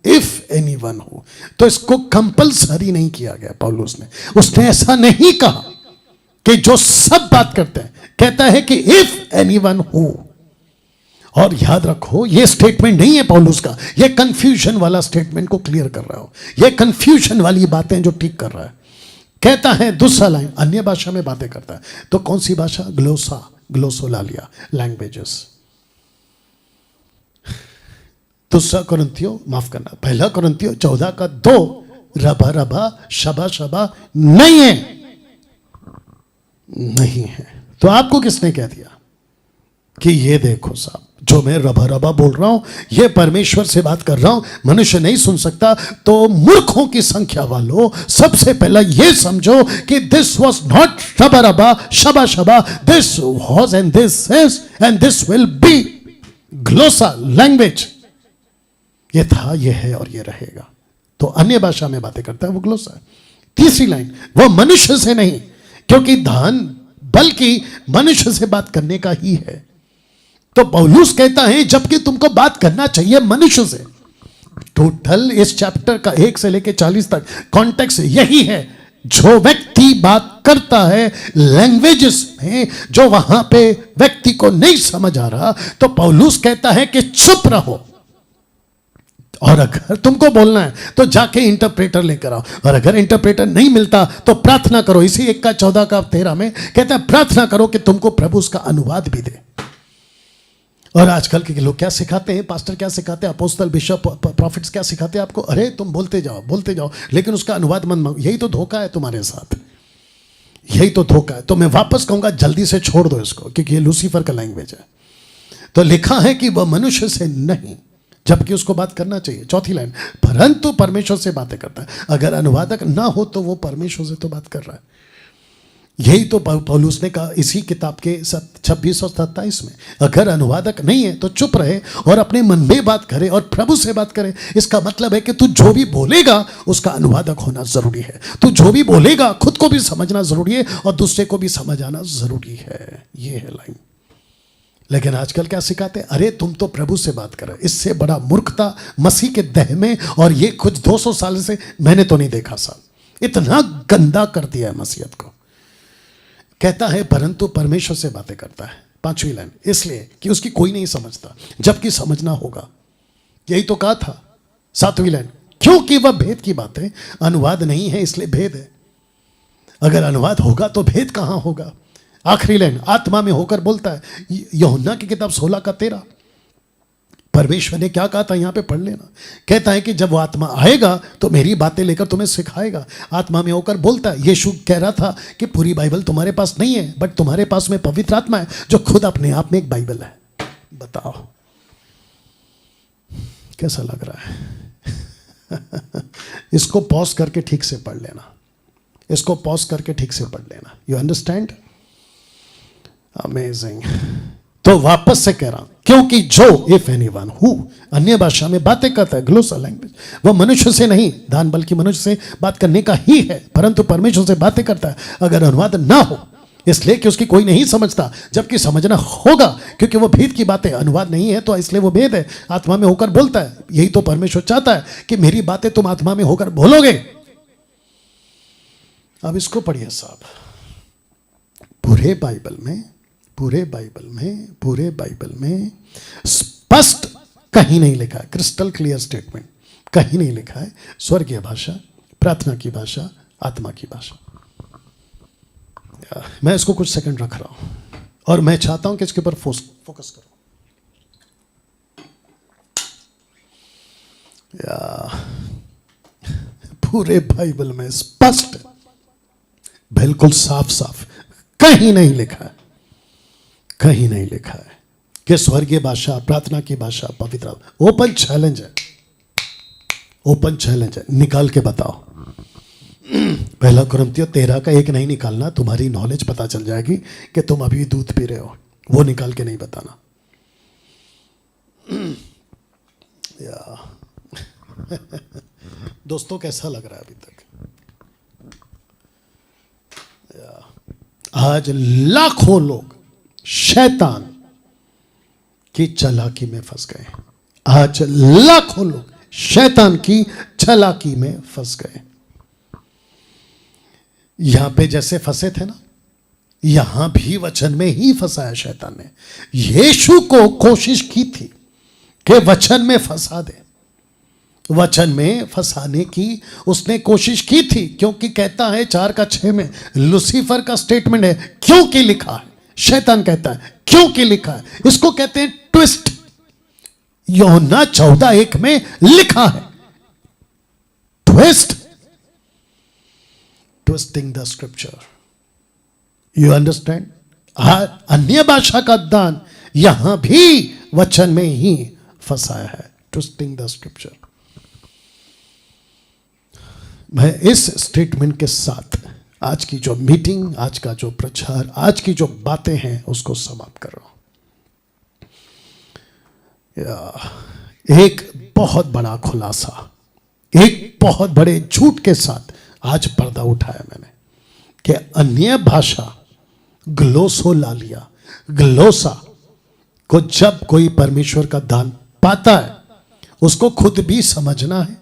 S1: if anyone हो, तो इसको कंपलसरी नहीं किया गया पौलुस ने। उसने ऐसा नहीं कहा कि जो सब बात करते हैं, कहता है कि इफ एनीवन हो। और याद रखो, यह स्टेटमेंट नहीं है पौलुस का, यह कंफ्यूजन वाला स्टेटमेंट को क्लियर कर रहा हो, यह कंफ्यूजन वाली बातें जो ठीक कर रहा है। कहता है दूसरा लाइन, अन्य भाषा में बातें करता है। तो कौन सी भाषा? ग्लोसोलालिया लैंग्वेजेस। दूसरा कोरिन्थियों, माफ करना, पहला कोरिन्थियों 14:2 रबा रबा शबा शबा नहीं है, नहीं है। तो आपको किसने कह दिया कि ये देखो साहब, जो मैं रबा रबा बोल रहा हूं ये परमेश्वर से बात कर रहा हूं, मनुष्य नहीं सुन सकता? तो मूर्खों की संख्या वालों, सबसे पहला ये समझो कि दिस वॉज नॉट रबा रबा शबा शबा, this was and this is and this will be glossa language. ये था, ये है और ये रहेगा। तो अन्य भाषा में बातें करता है वो ग्लोसा है। तीसरी लाइन, वो मनुष्य से नहीं, क्योंकि दान बल्कि मनुष्य से बात करने का ही है। तो पौलुस कहता है जबकि तुमको बात करना चाहिए मनुष्य से। टोटल इस चैप्टर का 1 से लेकर 40 तक कॉन्टेक्स्ट यही है। जो व्यक्ति बात करता है लैंग्वेजेस में जो वहां पे व्यक्ति को नहीं समझ आ रहा, तो पौलुस कहता है कि चुप रहो, और अगर तुमको बोलना है तो जाके इंटरप्रेटर लेकर आओ, और अगर इंटरप्रेटर नहीं मिलता तो प्रार्थना करो। इसी 1:14-13 में कहता है प्रार्थना करो कि तुमको प्रभु उसका अनुवाद भी दे। और आजकल के लोग क्या सिखाते हैं, पास्टर क्या सिखाते हैं, अपोस्तल बिशप प्रॉफिट्स क्या सिखाते हैं आपको? अरे तुम बोलते जाओ लेकिन उसका अनुवाद मत मांगो। यही तो धोखा है तुम्हारे साथ, यही तो धोखा है। तो मैं वापस कहूंगा जल्दी से छोड़ दो इसको, क्योंकि ये लूसीफर का लैंग्वेज है। तो लिखा है कि वह मनुष्य से नहीं, जबकि उसको बात करना चाहिए। चौथी लाइन, परंतु परमेश्वर से बातें करता है। अगर अनुवादक ना हो तो वो परमेश्वर से तो बात कर रहा है। यही तो पौलुस ने कहा इसी किताब के 26 और 27 में, अगर अनुवादक नहीं है तो चुप रहे और अपने मन में बात करे और प्रभु से बात करे। इसका मतलब है कि तू जो भी बोलेगा उसका अनुवादक होना जरूरी है। तू जो भी बोलेगा खुद को भी समझना जरूरी है और दूसरे को भी समझ आना जरूरी है। ये है लाइन। लेकिन आजकल क्या सिखाते हैं? अरे तुम तो प्रभु से बात करो। इससे बड़ा मूर्खता मसीह के देह में, और ये कुछ 200 साल से मैंने तो नहीं देखा साहब। इतना गंदा कर दिया है मसीहत को। कहता है परंतु परमेश्वर से बातें करता है। 5वीं लाइन, इसलिए कि उसकी कोई नहीं समझता, जबकि समझना होगा। यही तो कहा था। 7वीं लाइन, क्योंकि वह भेद की बातें अनुवाद नहीं है इसलिए भेद है। अगर अनुवाद होगा तो भेद कहां होगा? आखिरी लाइन आत्मा में होकर बोलता है, यूहन्ना की किताब 16:13। परमेश्वर ने क्या कहा था यहां पे पढ़ लेना। कहता है कि जब वो आत्मा आएगा तो मेरी बातें लेकर तुम्हें सिखाएगा। आत्मा में होकर बोलता है। यीशु कह रहा था कि पूरी बाइबल तुम्हारे पास नहीं है, बट तुम्हारे पास में पवित्र आत्मा है जो खुद अपने आप में एक बाइबल है। बताओ कैसा लग रहा है? इसको पॉज करके ठीक से पढ़ लेना, इसको पॉज करके ठीक से पढ़ लेना। You understand? अमेजिंग। तो वापस से कह रहा हूं, क्योंकि जो इफ एनीवन हु अन्य भाषा में बातें करता है, ग्लोसल लैंग्वेज, वह मनुष्य से नहीं दान बल्कि मनुष्य से बात करने का ही है, परंतु परमेश्वर से बातें करता है। अगर अनुवाद ना हो इसलिए कि उसकी कोई नहीं समझता, जबकि समझना होगा क्योंकि वो भेद की बातें, अनुवाद नहीं है तो इसलिए वो भेद है। आत्मा में होकर बोलता है। यही तो परमेश्वर चाहता है कि मेरी बातें तुम आत्मा में होकर बोलोगे। अब इसको पढ़िए साहब। पूरे बाइबल में स्पष्ट कहीं नहीं लिखा है, क्रिस्टल क्लियर स्टेटमेंट कहीं नहीं लिखा है स्वर्गीय भाषा, प्रार्थना की भाषा, आत्मा की भाषा। मैं इसको कुछ सेकंड रख रहा हूं और मैं चाहता हूं कि इसके ऊपर फोकस करो। पूरे बाइबल में स्पष्ट, बिल्कुल साफ साफ कहीं नहीं लिखा है, कहीं नहीं लिखा है कि स्वर्गीय भाषा, प्रार्थना की भाषा, पवित्र। ओपन चैलेंज है, ओपन चैलेंज है, निकाल के बताओ। पहला कुरिन्थियों 13 का 1 नहीं निकालना, तुम्हारी नॉलेज पता चल जाएगी कि तुम अभी दूध पी रहे हो। वो निकाल के नहीं बताना। दोस्तों कैसा लग रहा है अभी तक? आज लाखों लोग शैतान की चालाकी में फंस गए। आज लाखों लोग शैतान की चालाकी में फंस गए। यहां पे जैसे फंसे थे ना, यहां भी वचन में ही फंसाया शैतान ने। यीशु को कोशिश की थी कि वचन में फंसा दे, वचन में फंसाने की उसने कोशिश की थी, क्योंकि कहता है 4:6 में लूसीफर का स्टेटमेंट है, क्योंकि लिखा है। शैतान कहता है क्योंकि लिखा है। इसको कहते हैं ट्विस्ट। यूहन्ना 14:1 में लिखा है twist, twisting the scripture. You understand? अन्य भाषा का दान यहां भी वचन में ही फंसाया है, ट्विस्टिंग द स्क्रिप्चर। मैं इस स्टेटमेंट के साथ आज की जो मीटिंग, आज का जो प्रचार, आज की जो बातें हैं उसको समाप्त कर रहा हूं। एक बहुत बड़ा खुलासा, एक बहुत बड़े झूठ के साथ आज पर्दा उठाया मैंने कि अन्य भाषा ग्लोसोलालिया, ग्लोसा को जब कोई परमेश्वर का दान पाता है उसको खुद भी समझना है,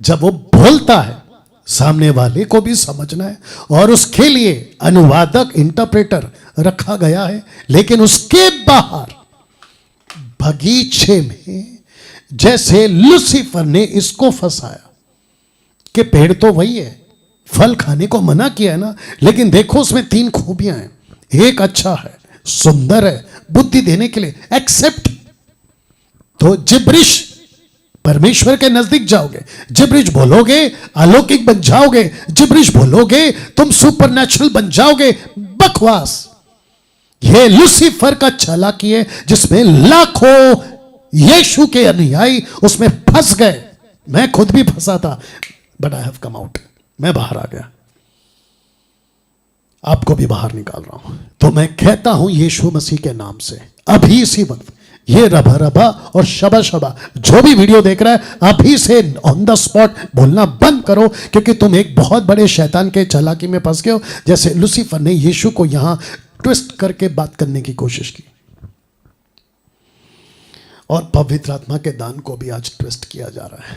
S1: जब वो बोलता है सामने वाले को भी समझना है, और उसके लिए अनुवादक, इंटरप्रेटर रखा गया है। लेकिन उसके बाहर बगीचे में जैसे लूसीफर ने इसको फंसाया कि पेड़ तो वही है, फल खाने को मना किया है ना, लेकिन देखो उसमें 3 खूबियां हैं। एक अच्छा है, सुंदर है, बुद्धि देने के लिए, एक्सेप्ट। तो जिब्रिश, परमेश्वर के नजदीक जाओगे, जिब्रिश बोलोगे अलौकिक बन जाओगे, जिब्रिश बोलोगे तुम सुपरनैचुरल बन जाओगे। बकवास। यह लूसीफर का चालाकी है जिसमें लाखों यीशु के अनुयायी उसमें फंस गए। मैं खुद भी फंसा था, but I have come out. मैं बाहर आ गया, आपको भी बाहर निकाल रहा हूं। तो मैं कहता हूं यीशु मसीह के नाम से अभी इसी वक्त ये रबा रबा और शबा शबा जो भी वीडियो देख रहा है, अभी से ऑन द स्पॉट बोलना बंद करो, क्योंकि तुम एक बहुत बड़े शैतान के चालाकी में फंस गए हो। जैसे लूसीफर ने यीशु को यहां ट्विस्ट करके बात करने की कोशिश की, और पवित्र आत्मा के दान को भी आज ट्विस्ट किया जा रहा है।